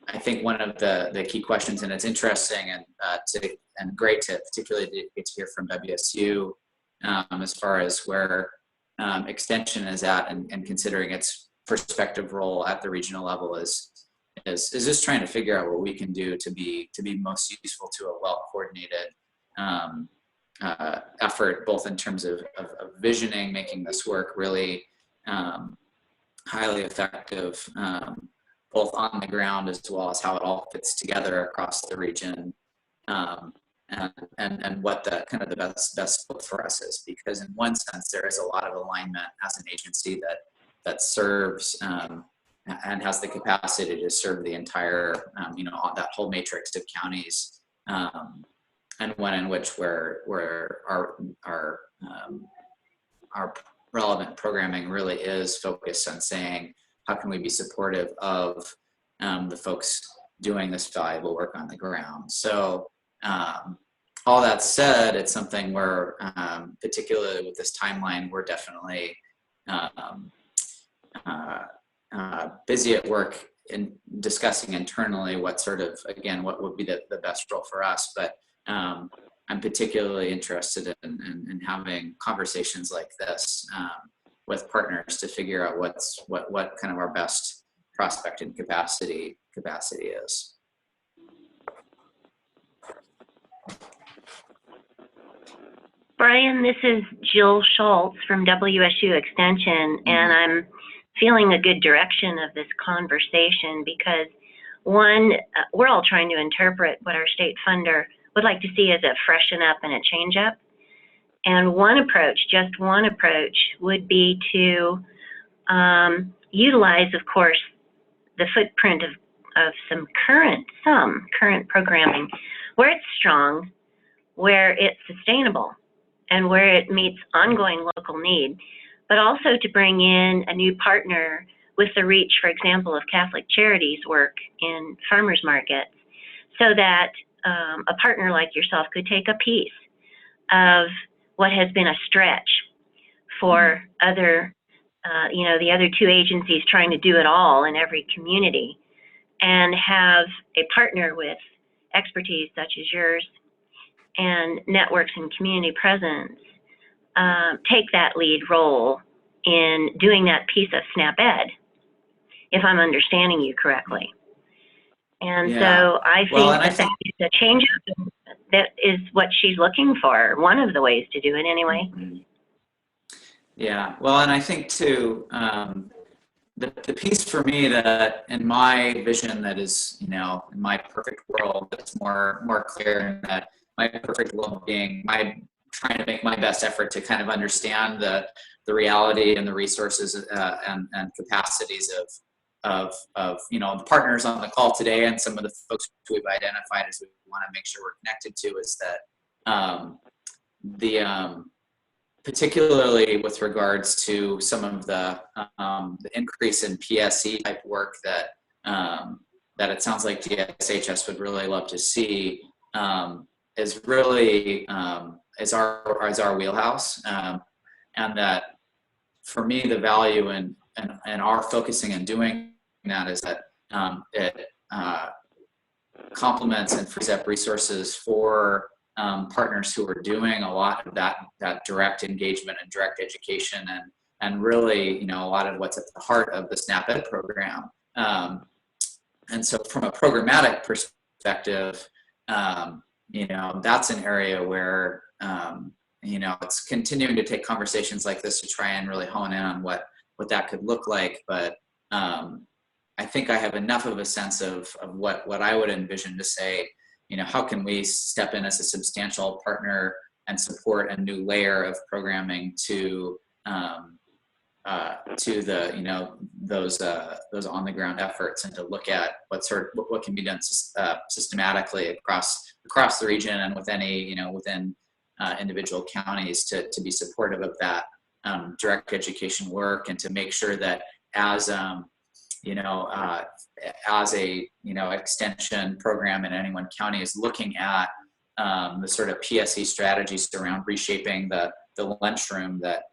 I think one of the key questions, and it's interesting and great to particularly get to hear from WSU as far as where Extension is at and considering its prospective role at the regional level is just trying to figure out what we can do to be most useful to a well-coordinated effort, both in terms of visioning, making this work really highly effective, both on the ground as well as how it all fits together across the region, and what the kind of the best fit for us is. Because in one sense, there is a lot of alignment as an agency that serves and has the capacity to serve the entire, that whole matrix of counties, and one in which where our relevant programming really is focused on saying, how can we be supportive of the folks doing this valuable work on the ground? So all that said, it's something where, particularly with this timeline, we're definitely busy at work in discussing internally what sort of, again, what would be the best role for us. But I'm particularly interested in having conversations like this with partners to figure out what kind of our best prospecting capacity is. Brian, this is Jill Schultz from WSU Extension, and I'm feeling a good direction of this conversation because, one, we're all trying to interpret what our state funder would like to see as a freshen up and a change up. And one approach, just one approach, would be to utilize, of course, the footprint of some current programming where it's strong, where it's sustainable, and where it meets ongoing local need, but also to bring in a new partner with the reach, for example, of Catholic Charities work in farmers markets, so that a partner like yourself could take a piece of what has been a stretch for other, the other two agencies trying to do it all in every community, and have a partner with expertise such as yours and networks and community presence take that lead role in doing that piece of SNAP-Ed, if I'm understanding you correctly. And so I think that is a change up. That is what she's looking for, one of the ways to do it anyway. Yeah, well, and I think too, the piece for me that in my vision that is, in my perfect world, that's more clear, that my perfect world being trying to make my best effort to kind of understand the reality and the resources and capacities of the partners on the call today, and some of the folks who we've identified as we want to make sure we're connected to, is that particularly with regards to some of the increase in PSE type work that it sounds like DSHS would really love to see, is really is our wheelhouse, and that for me the value in our focusing and doing that is that it complements and frees up resources for partners who are doing a lot of that direct engagement and direct education and really, a lot of what's at the heart of the SNAP Ed program. And so from a programmatic perspective, that's an area where, it's continuing to take conversations like this to try and really hone in on what that could look like. But I think I have enough of a sense of what I would envision to say, how can we step in as a substantial partner and support a new layer of programming to the, those on the ground efforts, and to look at what can be done systematically across the region and with within individual counties to be supportive of that direct education work, and to make sure that as a extension program in any one county is looking at the sort of PSE strategies around reshaping the lunchroom, that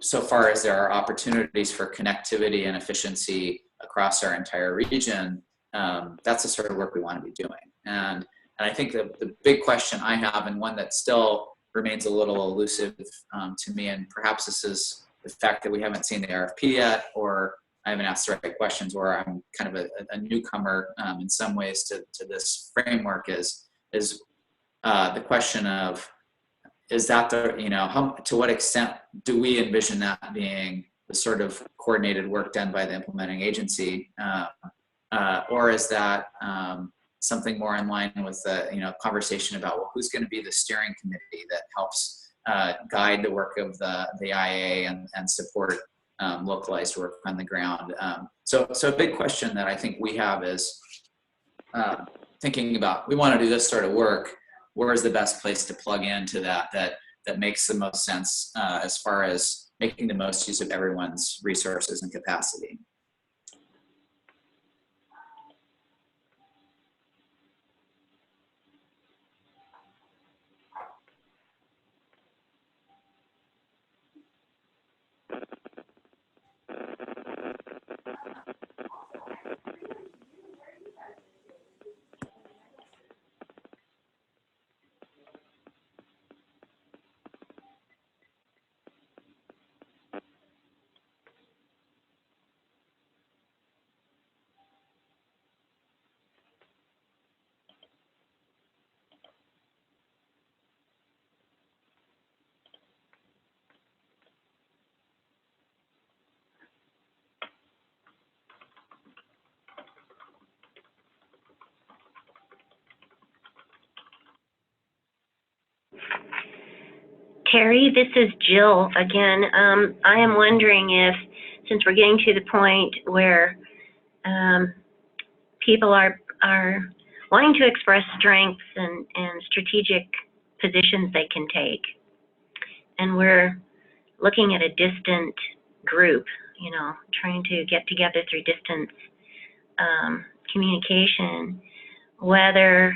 so far as there are opportunities for connectivity and efficiency across our entire region, that's the sort of work we want to be doing. And I think the big question I have, and one that still remains a little elusive to me, and perhaps this is the fact that we haven't seen the RFP yet, or I haven't asked the right questions, or I'm kind of a newcomer in some ways to this framework, is the question of, is that to what extent do we envision that being the sort of coordinated work done by the implementing agency, or is that something more in line with the conversation about, well, who's going to be the steering committee that helps guide the work of the IA and support localized work on the ground. So a big question that I think we have is thinking about, we want to do this sort of work, where is the best place to plug into that makes the most sense as far as making the most use of everyone's resources and capacity. Terry, this is Jill again. I am wondering if, since we're getting to the point where people are wanting to express strengths and strategic positions they can take, and we're looking at a distant group, trying to get together through distance communication, whether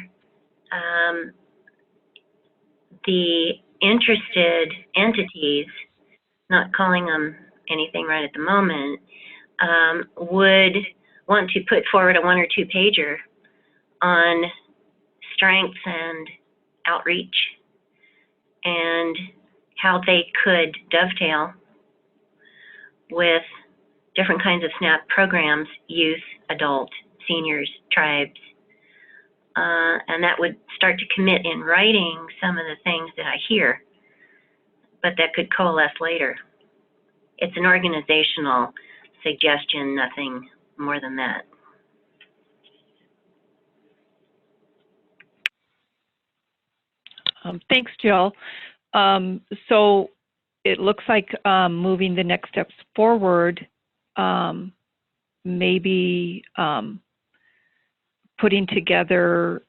the interested entities, not calling them anything right at the moment, would want to put forward a 1 or 2 pager on strengths and outreach, and how they could dovetail with different kinds of SNAP programs, youth, adult, seniors, tribes, and that would start to commit in writing some of the things that I hear, but that could coalesce later. It's an organizational suggestion, nothing more than that. Thanks, Jill. So it looks like moving the next steps forward, maybe putting together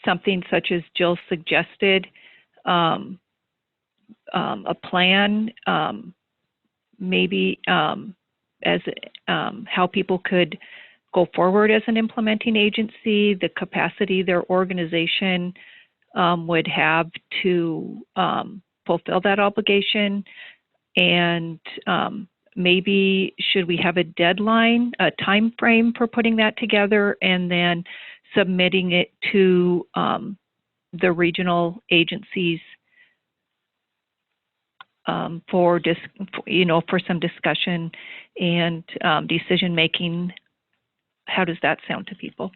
something such as Jill suggested, a plan, maybe as how people could go forward as an implementing agency, the capacity their organization would have to fulfill that obligation, and maybe should we have a deadline, a time frame for putting that together, and then submitting it to the regional agencies for some discussion and decision making? How does that sound to people?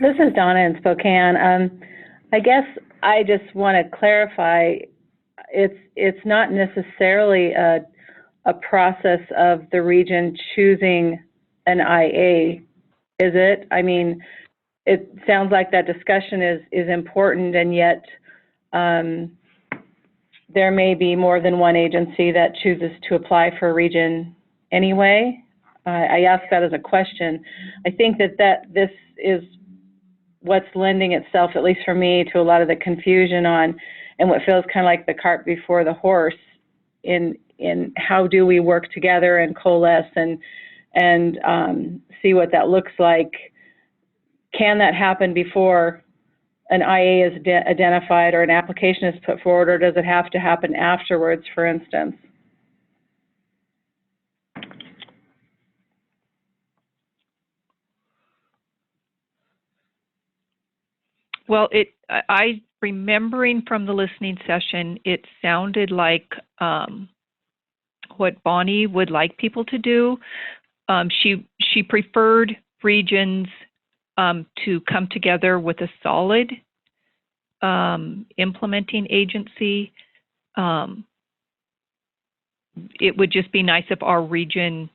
This is Donna in Spokane. I guess I just want to clarify, it's not necessarily a process of the region choosing an IA, is it? I mean, it sounds like that discussion is important, and yet there may be more than one agency that chooses to apply for a region anyway. I ask that as a question. I think that this is what's lending itself, at least for me, to a lot of the confusion on, and what feels kind of like the cart before the horse in how do we work together and coalesce and see what that looks like. Can that happen before an IA is identified or an application is put forward, or does it have to happen afterwards, for instance? Well, remembering from the listening session, it sounded like what Bonnie would like people to do. She preferred regions to come together with a solid implementing agency. It would just be nice if our region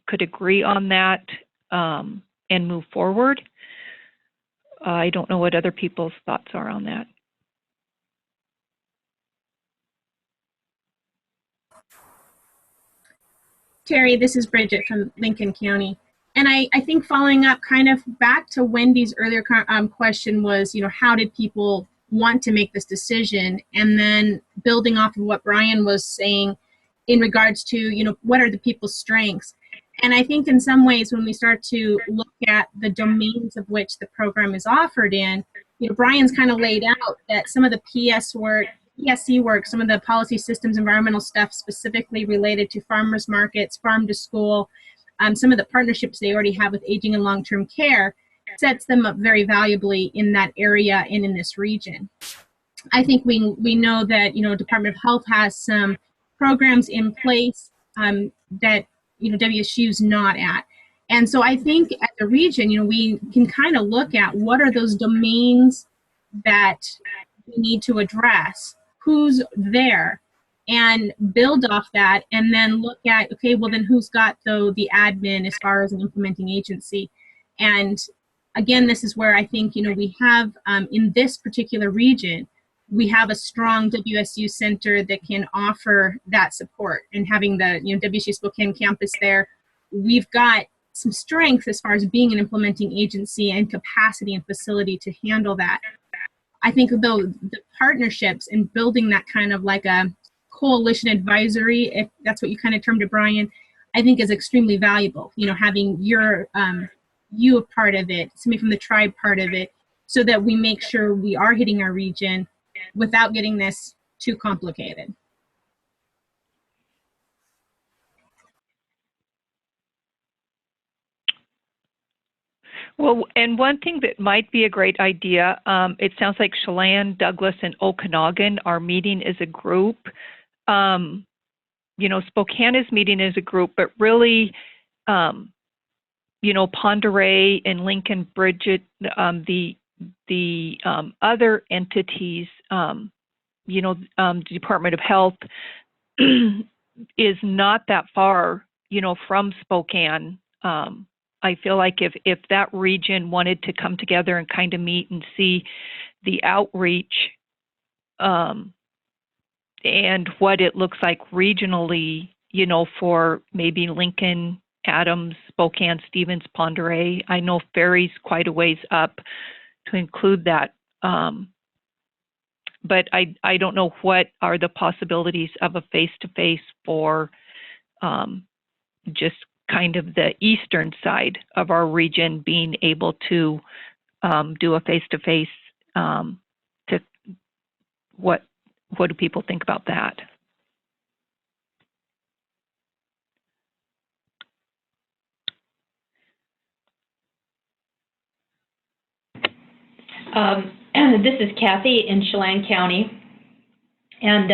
could agree on that and move forward. I don't know what other people's thoughts are on that. Terry, this is Bridget from Lincoln County. And I think following up kind of back to Wendy's earlier question was, how did people want to make this decision? And then building off of what Brian was saying in regards to, what are the people's strengths? And I think in some ways when we start to look at the domains of which the program is offered in, Brian's kind of laid out that some of the PSC work, some of the policy systems, environmental stuff specifically related to farmers markets, farm to school, some of the partnerships they already have with aging and long-term care sets them up very valuably in that area and in this region. I think we know that, Department of Health has some programs in place that, WSU's not at. And so I think at the region, we can kind of look at what are those domains that we need to address, who's there, and build off that, and then look at, okay, well then who's got the admin as far as an implementing agency. And again, this is where I think, we have in this particular region, we have a strong WSU center that can offer that support. And having the WSU Spokane campus there, we've got some strength as far as being an implementing agency and capacity and facility to handle that. I think though the partnerships and building that kind of like a coalition advisory, if that's what you kind of termed it, Brian, I think is extremely valuable. Having you a part of it, somebody from the tribe part of it, so that we make sure we are hitting our region without getting this too complicated. Well, and one thing that might be a great idea, it sounds like Chelan, Douglas, and Okanagan are meeting as a group. Spokane is meeting as a group, but really, Pend Oreille and Lincoln, Bridget, the other entities, the Department of Health is not that far, from Spokane. I feel like if that region wanted to come together and kind of meet and see the outreach and what it looks like regionally, for maybe Lincoln, Adams, Spokane, Stevens, Pend Oreille. I know Ferry's quite a ways up to include that. But I don't know what are the possibilities of a face-to-face for just kind of the eastern side of our region being able to do a face-to-face to what what do people think about that? This is Kathy in Chelan County. And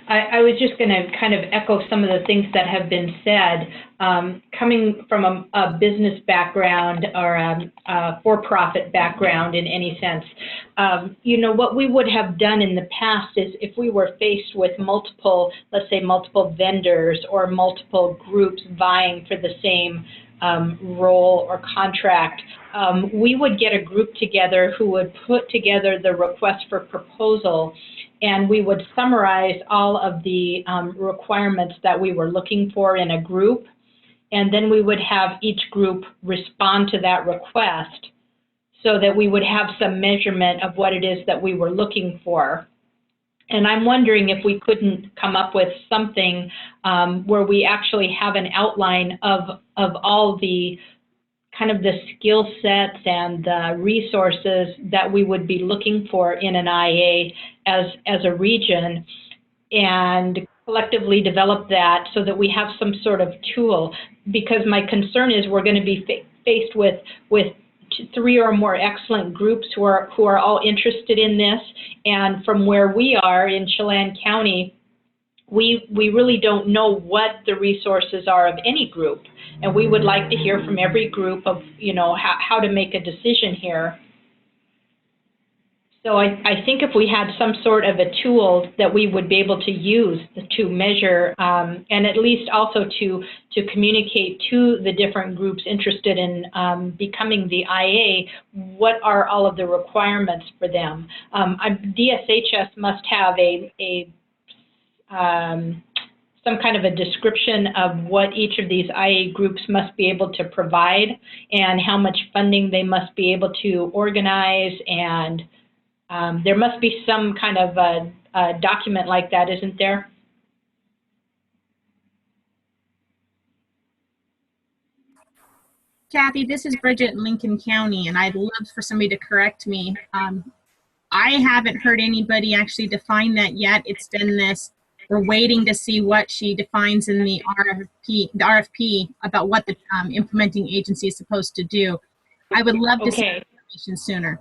I was just going to kind of echo some of the things that have been said. Coming from a business background or a for-profit background in any sense, you know, what we would have done in the past is if we were faced with multiple, let's say multiple vendors or multiple groups vying for the same role or contract, we would get a group together who would put together the request for proposal, and we would summarize all of the requirements that we were looking for in a group, and then we would have each group respond to that request so that we would have some measurement of what it is that we were looking for. And I'm wondering if we couldn't come up with something where we actually have an outline of all the kind of the skill sets and resources that we would be looking for in an IA as a region, and collectively develop that so that we have some sort of tool. Because my concern is we're going to be faced with 3 or more excellent groups who are all interested in this, and from where we are in Chelan County, we really don't know what the resources are of any group, and we would like to hear from every group of, you know, how to make a decision here. So I think if we had some sort of a tool that we would be able to use to measure and at least also to communicate to the different groups interested in becoming the IA, what are all of the requirements for them. DSHS must have some kind of a description of what each of these IA groups must be able to provide and how much funding they must be able to organize, and there must be some kind of a document like that, isn't there? Kathy, this is Bridget in Lincoln County, and I'd love for somebody to correct me. I haven't heard anybody actually define that yet. It's been this, we're waiting to see what she defines in the RFP about what the implementing agency is supposed to do. I would love to see information sooner.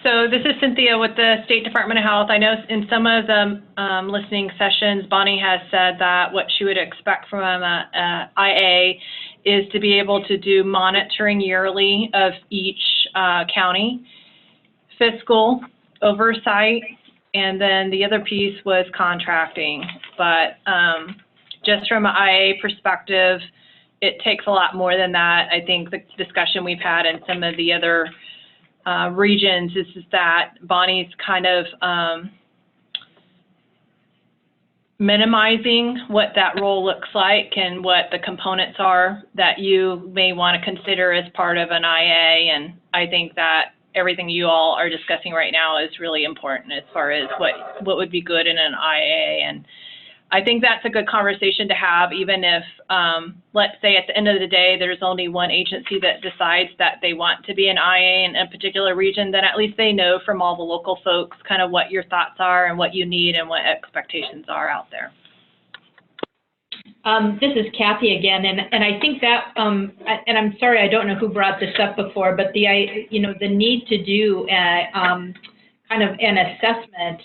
So this is Cynthia with the State Department of Health. I know in some of the listening sessions, Bonnie has said that what she would expect from a IA is to be able to do monitoring yearly of each county, fiscal oversight, and then the other piece was contracting. But just from an IA perspective, it takes a lot more than that. I think the discussion we've had in some of the other regions is that Bonnie's kind of minimizing what that role looks like and what the components are that you may want to consider as part of an IA. And I think that everything you all are discussing right now is really important as far as what would be good in an IA. And I think that's a good conversation to have, even if, let's say at the end of the day, there's only one agency that decides that they want to be an IA in a particular region, then at least they know from all the local folks kind of what your thoughts are and what you need and what expectations are out there. This is Kathy again, and I think that, and I'm sorry, I don't know who brought this up before, but the need to do kind of an assessment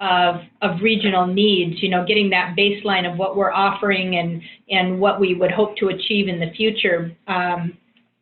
of regional needs, getting that baseline of what we're offering and what we would hope to achieve in the future,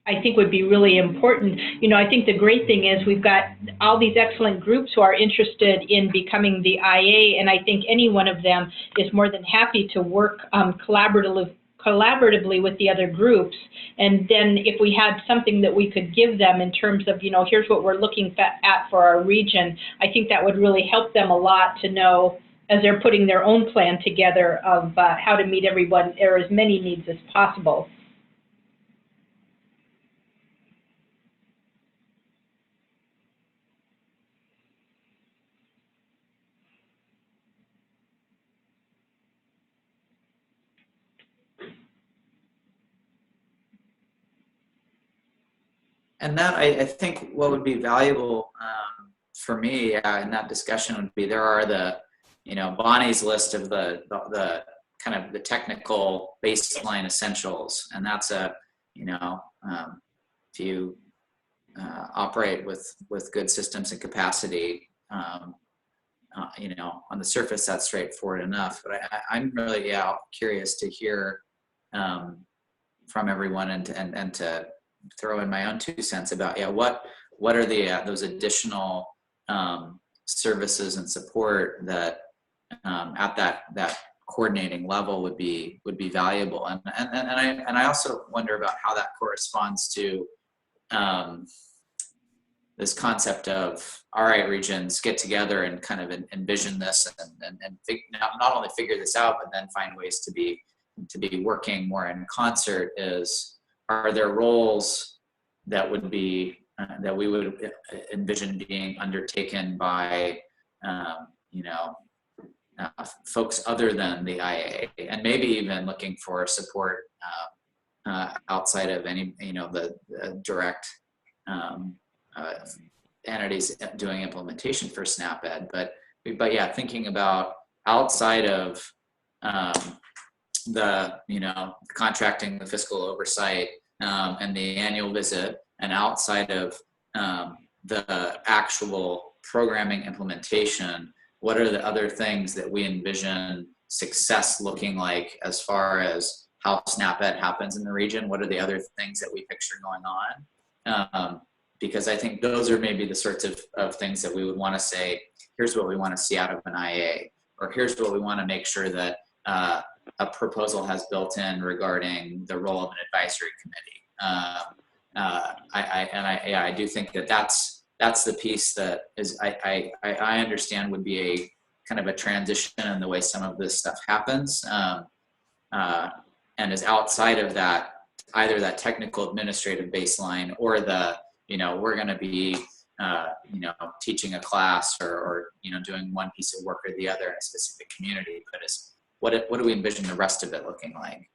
I think would be really important. I think the great thing is we've got all these excellent groups who are interested in becoming the IA, and I think any one of them is more than happy to work collaboratively with the other groups. And then if we had something that we could give them in terms of, here's what we're looking at for our region, I think that would really help them a lot to know as they're putting their own plan together of how to meet everyone or as many needs as possible. And that, I think what would be valuable for me in that discussion would be, there are the, Bonnie's list of the kind of the technical baseline essentials. And that's if you operate with good systems and capacity, on the surface, that's straightforward enough. But I'm really, curious to hear from everyone and to throw in my own 2 cents about, what are the those additional services and support that at that coordinating level would be valuable. And I also wonder about how that corresponds to this concept of, all right, regions, get together and kind of envision this and not only figure this out, but then find ways to be working more in concert. Are there roles that would be that we would envision being undertaken by folks other than the IA, and maybe even looking for support outside of any the direct entities doing implementation for SNAP-Ed, but yeah, thinking about outside of the contracting, the fiscal oversight, and the annual visit, and outside of the actual programming implementation, what are the other things that we envision success looking like as far as how SNAP-Ed happens in the region? What are the other things that we picture going on? Because I think those are maybe the sorts of things that we would want to say, here's what we want to see out of an IA, or here's what we want to make sure that a proposal has built in regarding the role of an advisory committee. I do think that's the piece that is I understand would be a kind of a transition in the way some of this stuff happens, and is outside of that, either that technical administrative baseline or the we're going to be teaching a class or doing one piece of work or the other in a specific community, but is what do we envision the rest of it looking like?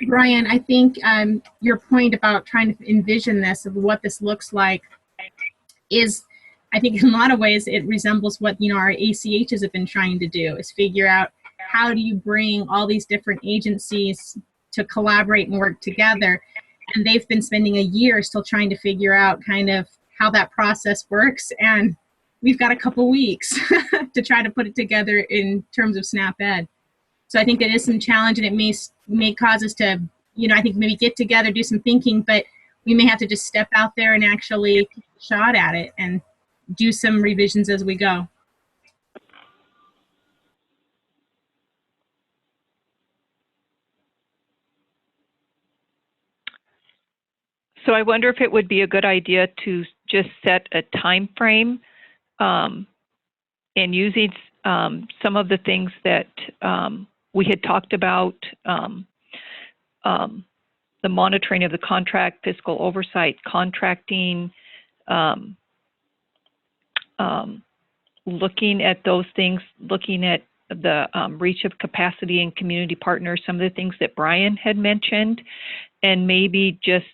Brian, I think your point about trying to envision this, of what this looks like, is, I think in a lot of ways it resembles what our ACHs have been trying to do, is figure out how do you bring all these different agencies to collaborate and work together. And they've been spending a year still trying to figure out kind of how that process works. And we've got a couple weeks to try to put it together in terms of SNAP-Ed. So I think that is some challenge, and it may cause us to, I think maybe get together, do some thinking, but we may have to just step out there and actually take a shot at it and do some revisions as we go. So I wonder if it would be a good idea to just set a time frame, and using some of the things that we had talked about, the monitoring of the contract, fiscal oversight, contracting, looking at those things, looking at the reach of capacity and community partners, some of the things that Brian had mentioned, and maybe just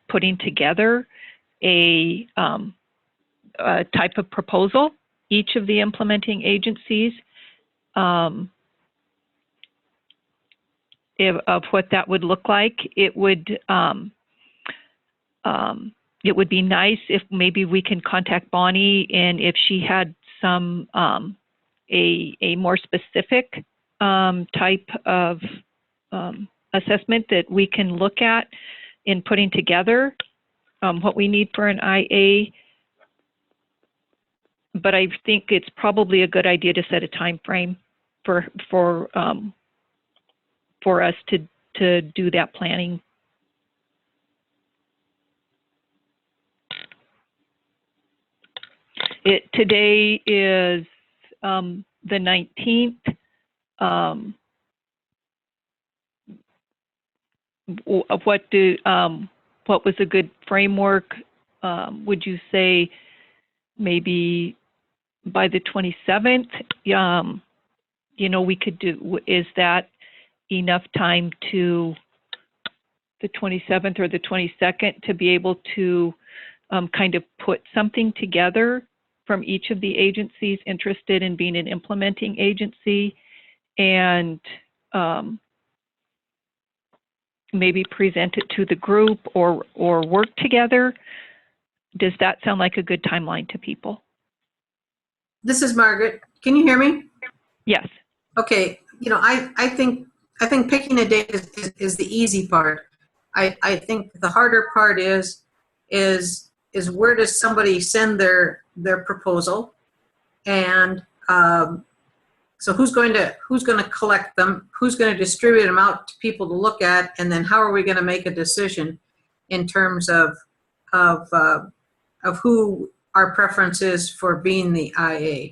putting together a type of proposal, each of the implementing agencies, of what that would look like. It would be nice if maybe we can contact Bonnie, and if she had some a more specific type of assessment that we can look at in putting together what we need for an IA. but I think it's probably a good idea to set a time frame for us to do that planning. Today is the 19th. What was a good framework? Would you say maybe by the 27th? You know, we could do, is that enough time to the 27th or the 22nd to be able to kind of put something together from each of the agencies interested in being an implementing agency, and maybe present it to the group or work together? Does that sound like a good timeline to people? This is Margaret. Can you hear me? Yes. Okay. You know, I think picking a date is the easy part. I think the harder part is where does somebody send their proposal, and so who's going to collect them, who's going to distribute them out to people to look at, and then how are we going to make a decision in terms of who our preference is for being the IA.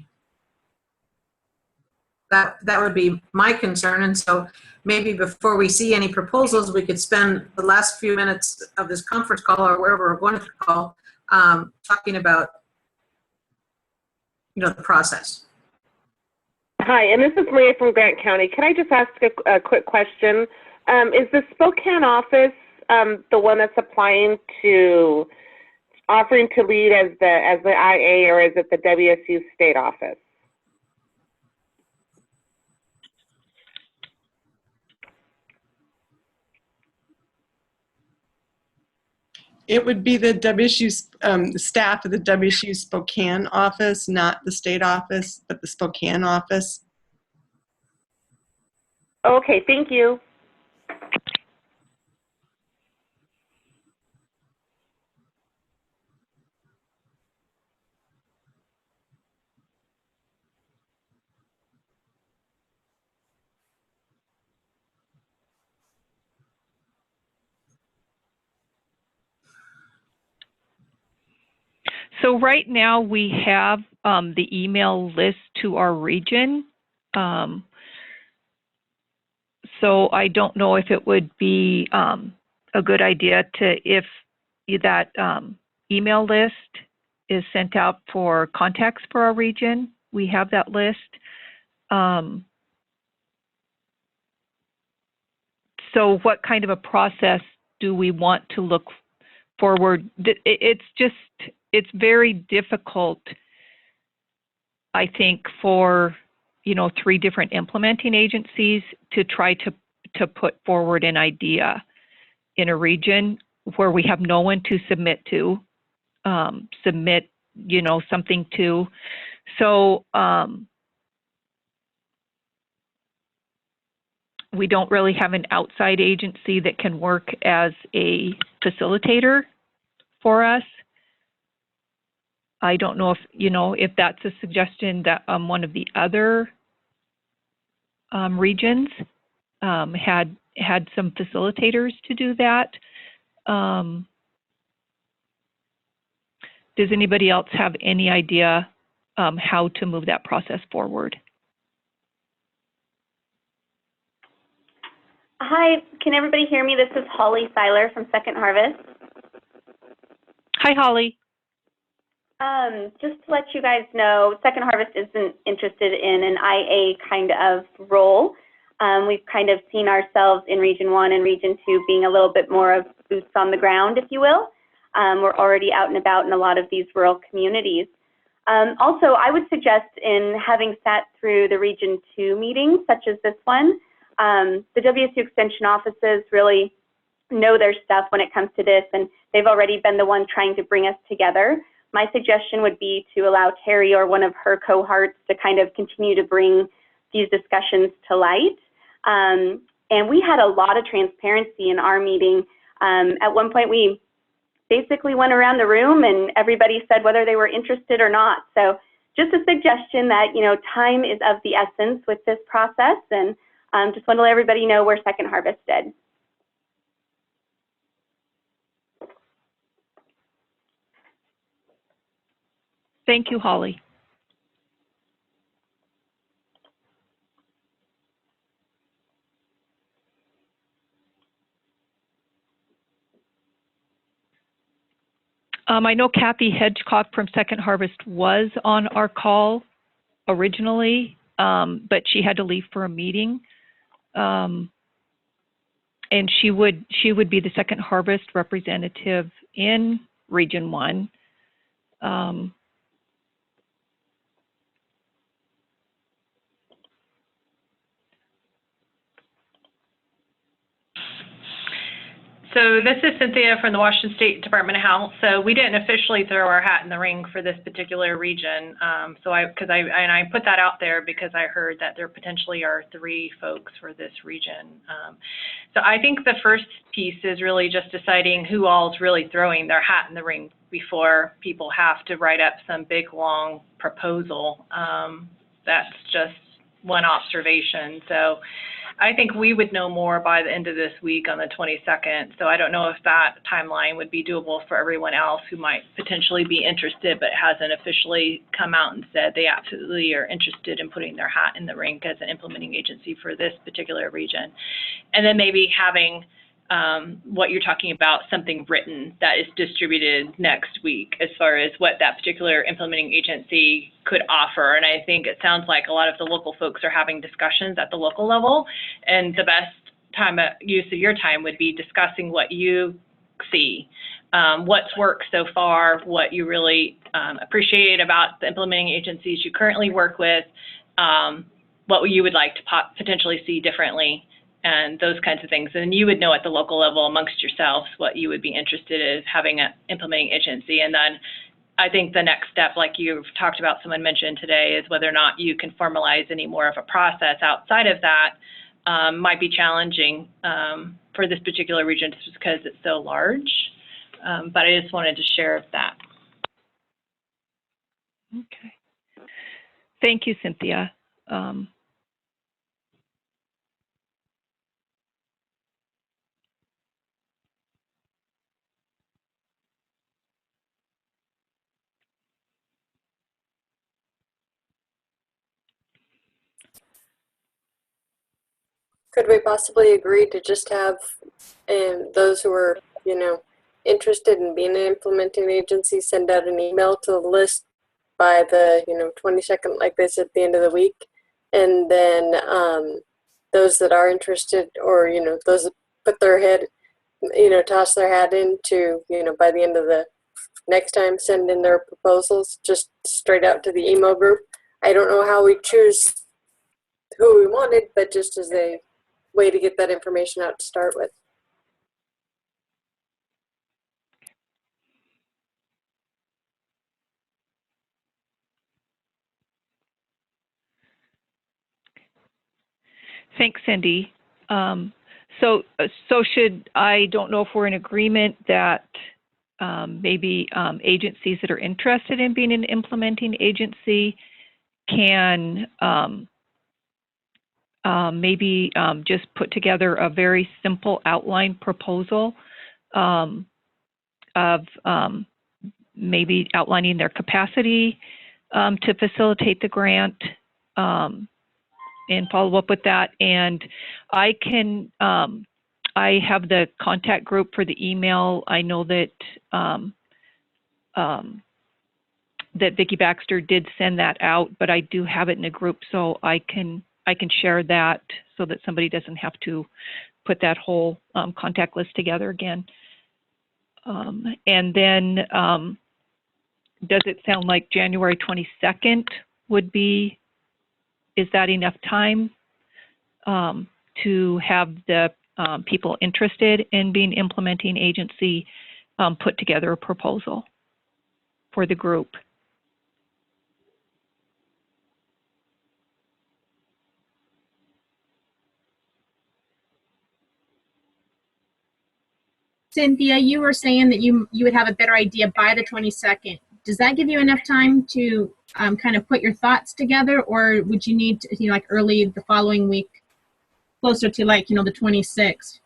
That would be my concern, and so maybe before we see any proposals, we could spend the last few minutes of this conference call or wherever we're going to call talking about, you know, the process. Hi, and this is Maria from Grant County. Can I just ask a quick question? Is the Spokane office the one that's offering to lead as the IA, or is it the WSU state office? It would be the WSU staff of the WSU Spokane office, not the state office, but the Spokane office. Okay, thank you. So right now we have the email list to our region. So I don't know if it would be a good idea to, if that email list is sent out for contacts for our region. We have that list. So what kind of a process do we want to look forward? It's very difficult, I think, for, you know, 3 different implementing agencies to try to put forward an idea in a region where we have no one to submit, you know, something to. So we don't really have an outside agency that can work as a facilitator for us. I don't know if, you know, if that's a suggestion that one of the other regions had some facilitators to do that. Does anybody else have any idea how to move that process forward? Hi, can everybody hear me? This is Holly Seiler from Second Harvest. Hi, Holly. Just to let you guys know, Second Harvest isn't interested in an IA kind of role. We've kind of seen ourselves in Region 1 and Region 2 being a little bit more of boots on the ground, if you will. We're already out and about in a lot of these rural communities. Also, I would suggest, in having sat through the Region 2 meetings, such as this one, the WSU Extension offices really know their stuff when it comes to this, and they've already been the ones trying to bring us together. My suggestion would be to allow Terry or one of her cohorts to kind of continue to bring these discussions to light. And we had a lot of transparency in our meeting. At one point, we basically went around the room and everybody said whether they were interested or not. So just a suggestion that, time is of the essence with this process, and just want to let everybody know where Second Harvest stood. Thank you, Holly. I know Kathy Hedgecock from Second Harvest was on our call originally, but she had to leave for a meeting. And she would be the Second Harvest representative in Region 1. So this is Cynthia from the Washington State Department of Health. So we didn't officially throw our hat in the ring for this particular region. I put that out there because I heard that there potentially are 3 folks for this region. So I think the first piece is really just deciding who all is really throwing their hat in the ring before people have to write up some big, long proposal. That's just one observation. So I think we would know more by the end of this week on the 22nd. So I don't know if that timeline would be doable for everyone else who might potentially be interested but hasn't officially come out and said they absolutely are interested in putting their hat in the ring as an implementing agency for this particular region. And then maybe having what you're talking about, something written that is distributed next week as far as what that particular implementing agency could offer. And I think it sounds like a lot of the local folks are having discussions at the local level, and the best use of your time would be discussing what you see, what's worked so far, what you really appreciate about the implementing agencies you currently work with, what you would like to potentially see differently, and those kinds of things. And you would know at the local level amongst yourselves what you would be interested in having an implementing agency. And then I think the next step, like you've talked about, someone mentioned today, is whether or not you can formalize any more of a process outside of that. Might be challenging for this particular region just because it's so large. But I just wanted to share that. Okay. Thank you, Cynthia. Could we possibly agree to just have those who are, interested in being an implementing agency send out an email to the list by the, 22nd, like they said, at the end of the week? And then those that are interested, or, those that put their head, toss their hat into, by the end of the next time, send in their proposals just straight out to the email group. I don't know how we choose who we wanted, but just as a way to get that information out to start with. Thanks, Cindy. So I don't know if we're in agreement that maybe agencies that are interested in being an implementing agency can maybe just put together a very simple outline proposal of maybe outlining their capacity to facilitate the grant, and follow up with that. And I can, I have the contact group for the email. I know that that Vicki Baxter did send that out, but I do have it in a group, so I can share that so that somebody doesn't have to put that whole contact list together again. And then does it sound like January 22nd would be, is that enough time to have the people interested in being implementing agency put together a proposal for the group? Cynthia, you were saying that you would have a better idea by the 22nd. does that give you enough time to kind of put your thoughts together, or would you need to, like early the following week, closer to like, the 26th?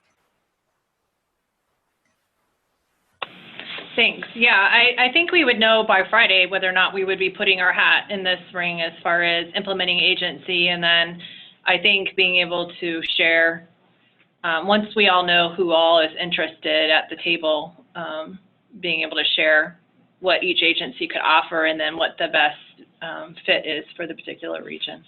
Thanks. Yeah, I think we would know by Friday whether or not we would be putting our hat in this ring as far as implementing agency. And then I think being able to share, once we all know who all is interested at the table, being able to share what each agency could offer and then what the best fit is for the particular region.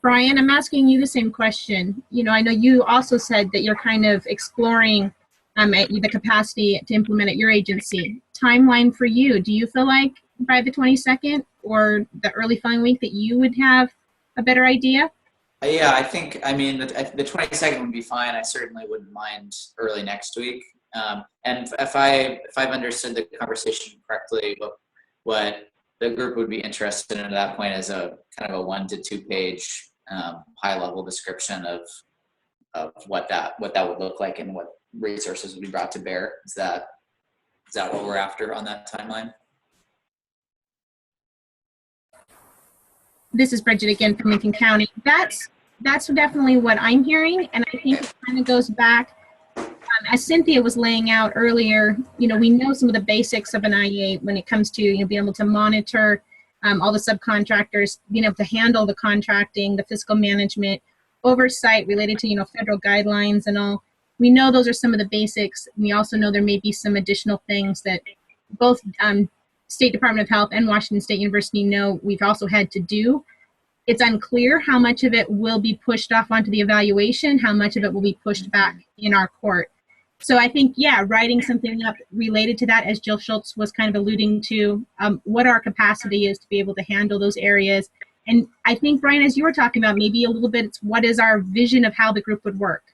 Brian, I'm asking you the same question. I know you also said that you're kind of exploring the capacity to implement at your agency. Timeline for you, do you feel like by the 22nd or the early following week that you would have a better idea? Yeah, I think, the 22nd would be fine. I certainly wouldn't mind early next week. And if I've understood the conversation correctly, what the group would be interested in at that point is a kind of a 1 to 2 page high-level description of what that would look like and what resources would be brought to bear. Is that what we're after on that timeline? This is Bridget again from Lincoln County. That's definitely what I'm hearing, and I think it kind of goes back, as Cynthia was laying out earlier, we know some of the basics of an IA when it comes to being able to monitor all the subcontractors, being able to handle the contracting, the fiscal management, oversight related to federal guidelines and all. We know those are some of the basics. We also know there may be some additional things that both State Department of Health and Washington State University know we've also had to do. It's unclear how much of it will be pushed off onto the evaluation, how much of it will be pushed back in our court. So I think, writing something up related to that, as Jill Schultz was kind of alluding to, what our capacity is to be able to handle those areas. And I think, Brian, as you were talking about, maybe a little bit, it's what is our vision of how the group would work?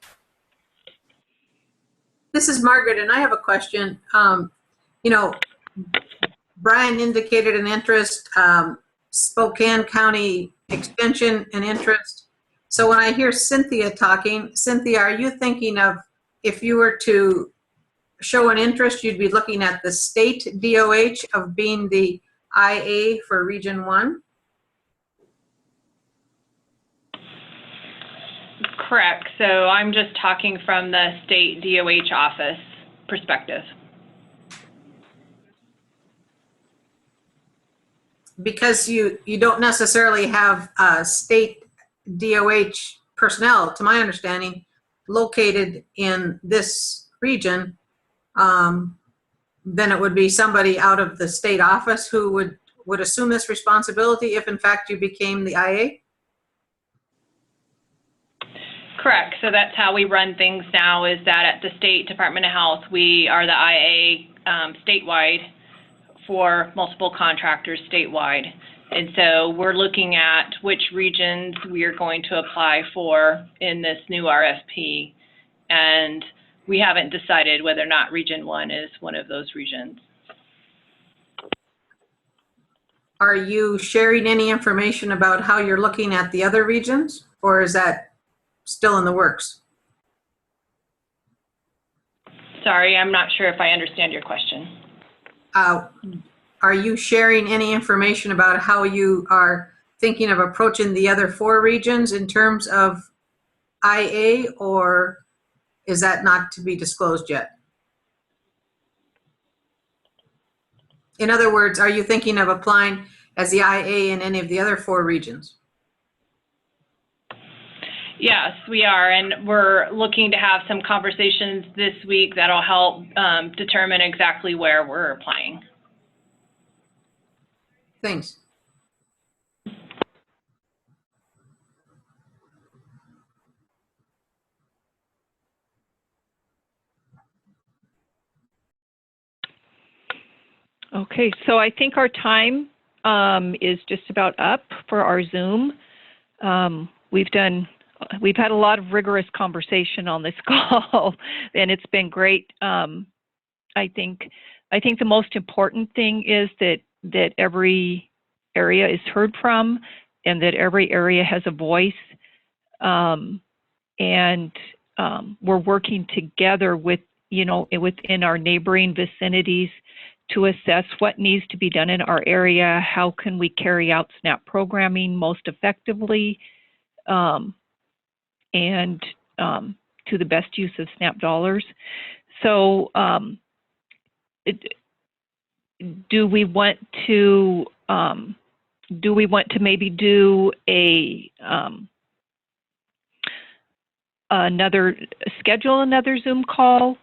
This is Margaret, and I have a question. Brian indicated an interest, Spokane County Extension an interest. So when I hear Cynthia talking, Cynthia, are you thinking of, if you were to show an interest, you'd be looking at the state DOH of being the IA for Region 1? Correct. So I'm just talking from the state DOH office perspective. Because you don't necessarily have state DOH personnel, to my understanding, located in this region, then it would be somebody out of the state office who would assume this responsibility if in fact you became the IA? Correct. So that's how we run things now, is that at the State Department of Health, we are the IA statewide for multiple contractors statewide. And so we're looking at which regions we are going to apply for in this new RFP. And we haven't decided whether or not Region 1 is one of those regions. Are you sharing any information about how you're looking at the other regions, or is that still in the works? Sorry, I'm not sure if I understand your question. Are you sharing any information about how you are thinking of approaching the other 4 regions in terms of IA, or is that not to be disclosed yet? In other words, are you thinking of applying as the IA in any of the other 4 regions? Yes, we are, and we're looking to have some conversations this week that'll help determine exactly where we're applying. Thanks. Okay, so I think our time is just about up for our Zoom. We've had a lot of rigorous conversation on this call, and it's been great. I think the most important thing is that every area is heard from, and that every area has a voice, and we're working together with within our neighboring vicinities to assess what needs to be done in our area, how can we carry out SNAP programming most effectively, and to the best use of SNAP dollars. So do we want to maybe do schedule another Zoom call,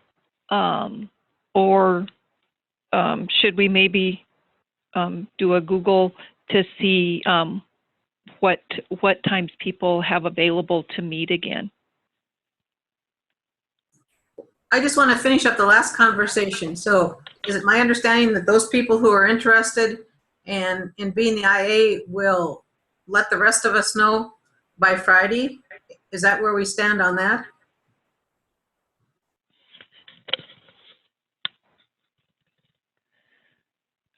or should we maybe do a Google to see what times people have available to meet again? I just want to finish up the last conversation. So is it my understanding that those people who are interested in being the IA will let the rest of us know by Friday? Is that where we stand on that?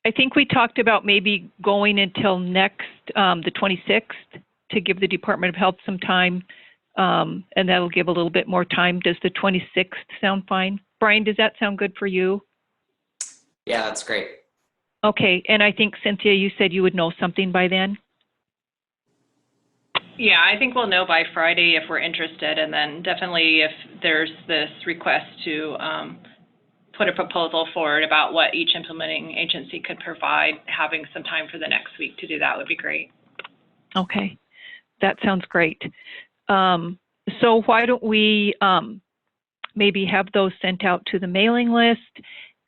I think we talked about maybe going until next, the 26th, to give the Department of Health some time, and that'll give a little bit more time. Does the 26th sound fine? Brian, does that sound good for you? Yeah, that's great. Okay, and I think, Cynthia, you said you would know something by then? Yeah, I think we'll know by Friday if we're interested, and then definitely if there's this request to put a proposal forward about what each implementing agency could provide, having some time for the next week to do that would be great. Okay, that sounds great. So why don't we maybe have those sent out to the mailing list,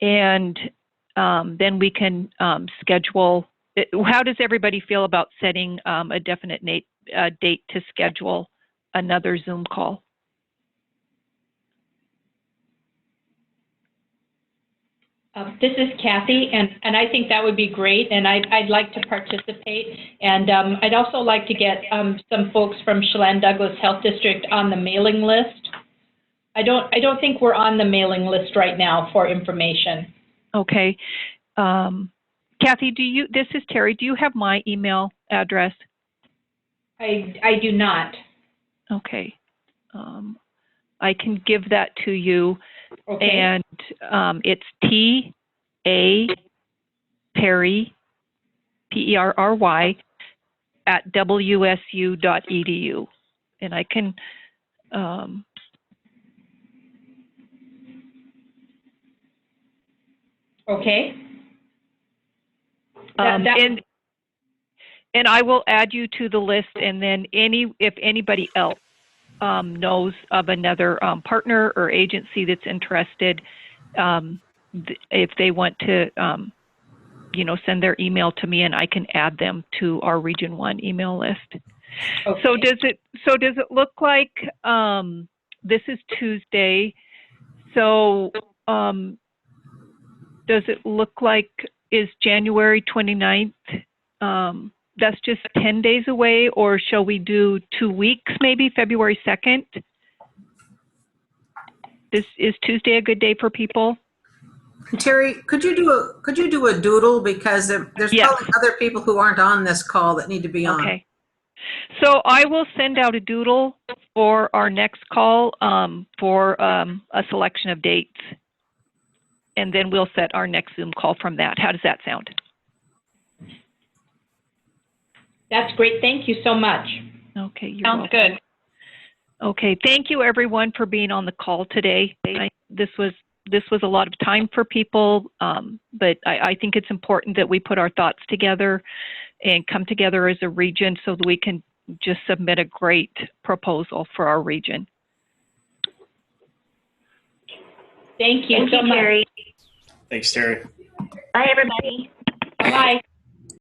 and then we can schedule. How does everybody feel about setting a definite date to schedule another Zoom call? This is Kathy, and I think that would be great, and I'd like to participate. And I'd also like to get some folks from Chelan Douglas Health District on the mailing list. I don't think we're on the mailing list right now for information. Okay. Kathy, this is Terry, do you have my email address? I do not. Okay. I can give that to you. Okay. And it's T.A. Perry, P-E-R-R-Y, at WSU.edu. And I can, okay. And I will add you to the list, and then if anybody else knows of another partner or agency that's interested, if they want to, send their email to me, and I can add them to our Region 1 email list. Okay. So does it look like this is Tuesday? So does it look like is January 29th? That's just 10 days away, or shall we do 2 weeks, maybe February 2nd? Is Tuesday a good day for people? Terry, could you do a doodle, because there's Yes. probably other people who aren't on this call that need to be on. Okay. So I will send out a doodle for our next call for a selection of dates, and then we'll set our next Zoom call from that. How does that sound? That's great. Thank you so much. Okay, you're Sounds welcome. good. Okay, thank you everyone for being on the call today. This was a lot of time for people, but I think it's important that we put our thoughts together and come together as a region so that we can just submit a great proposal for our region. Thank you so much. Thanks, Terry. Bye, everybody. Bye.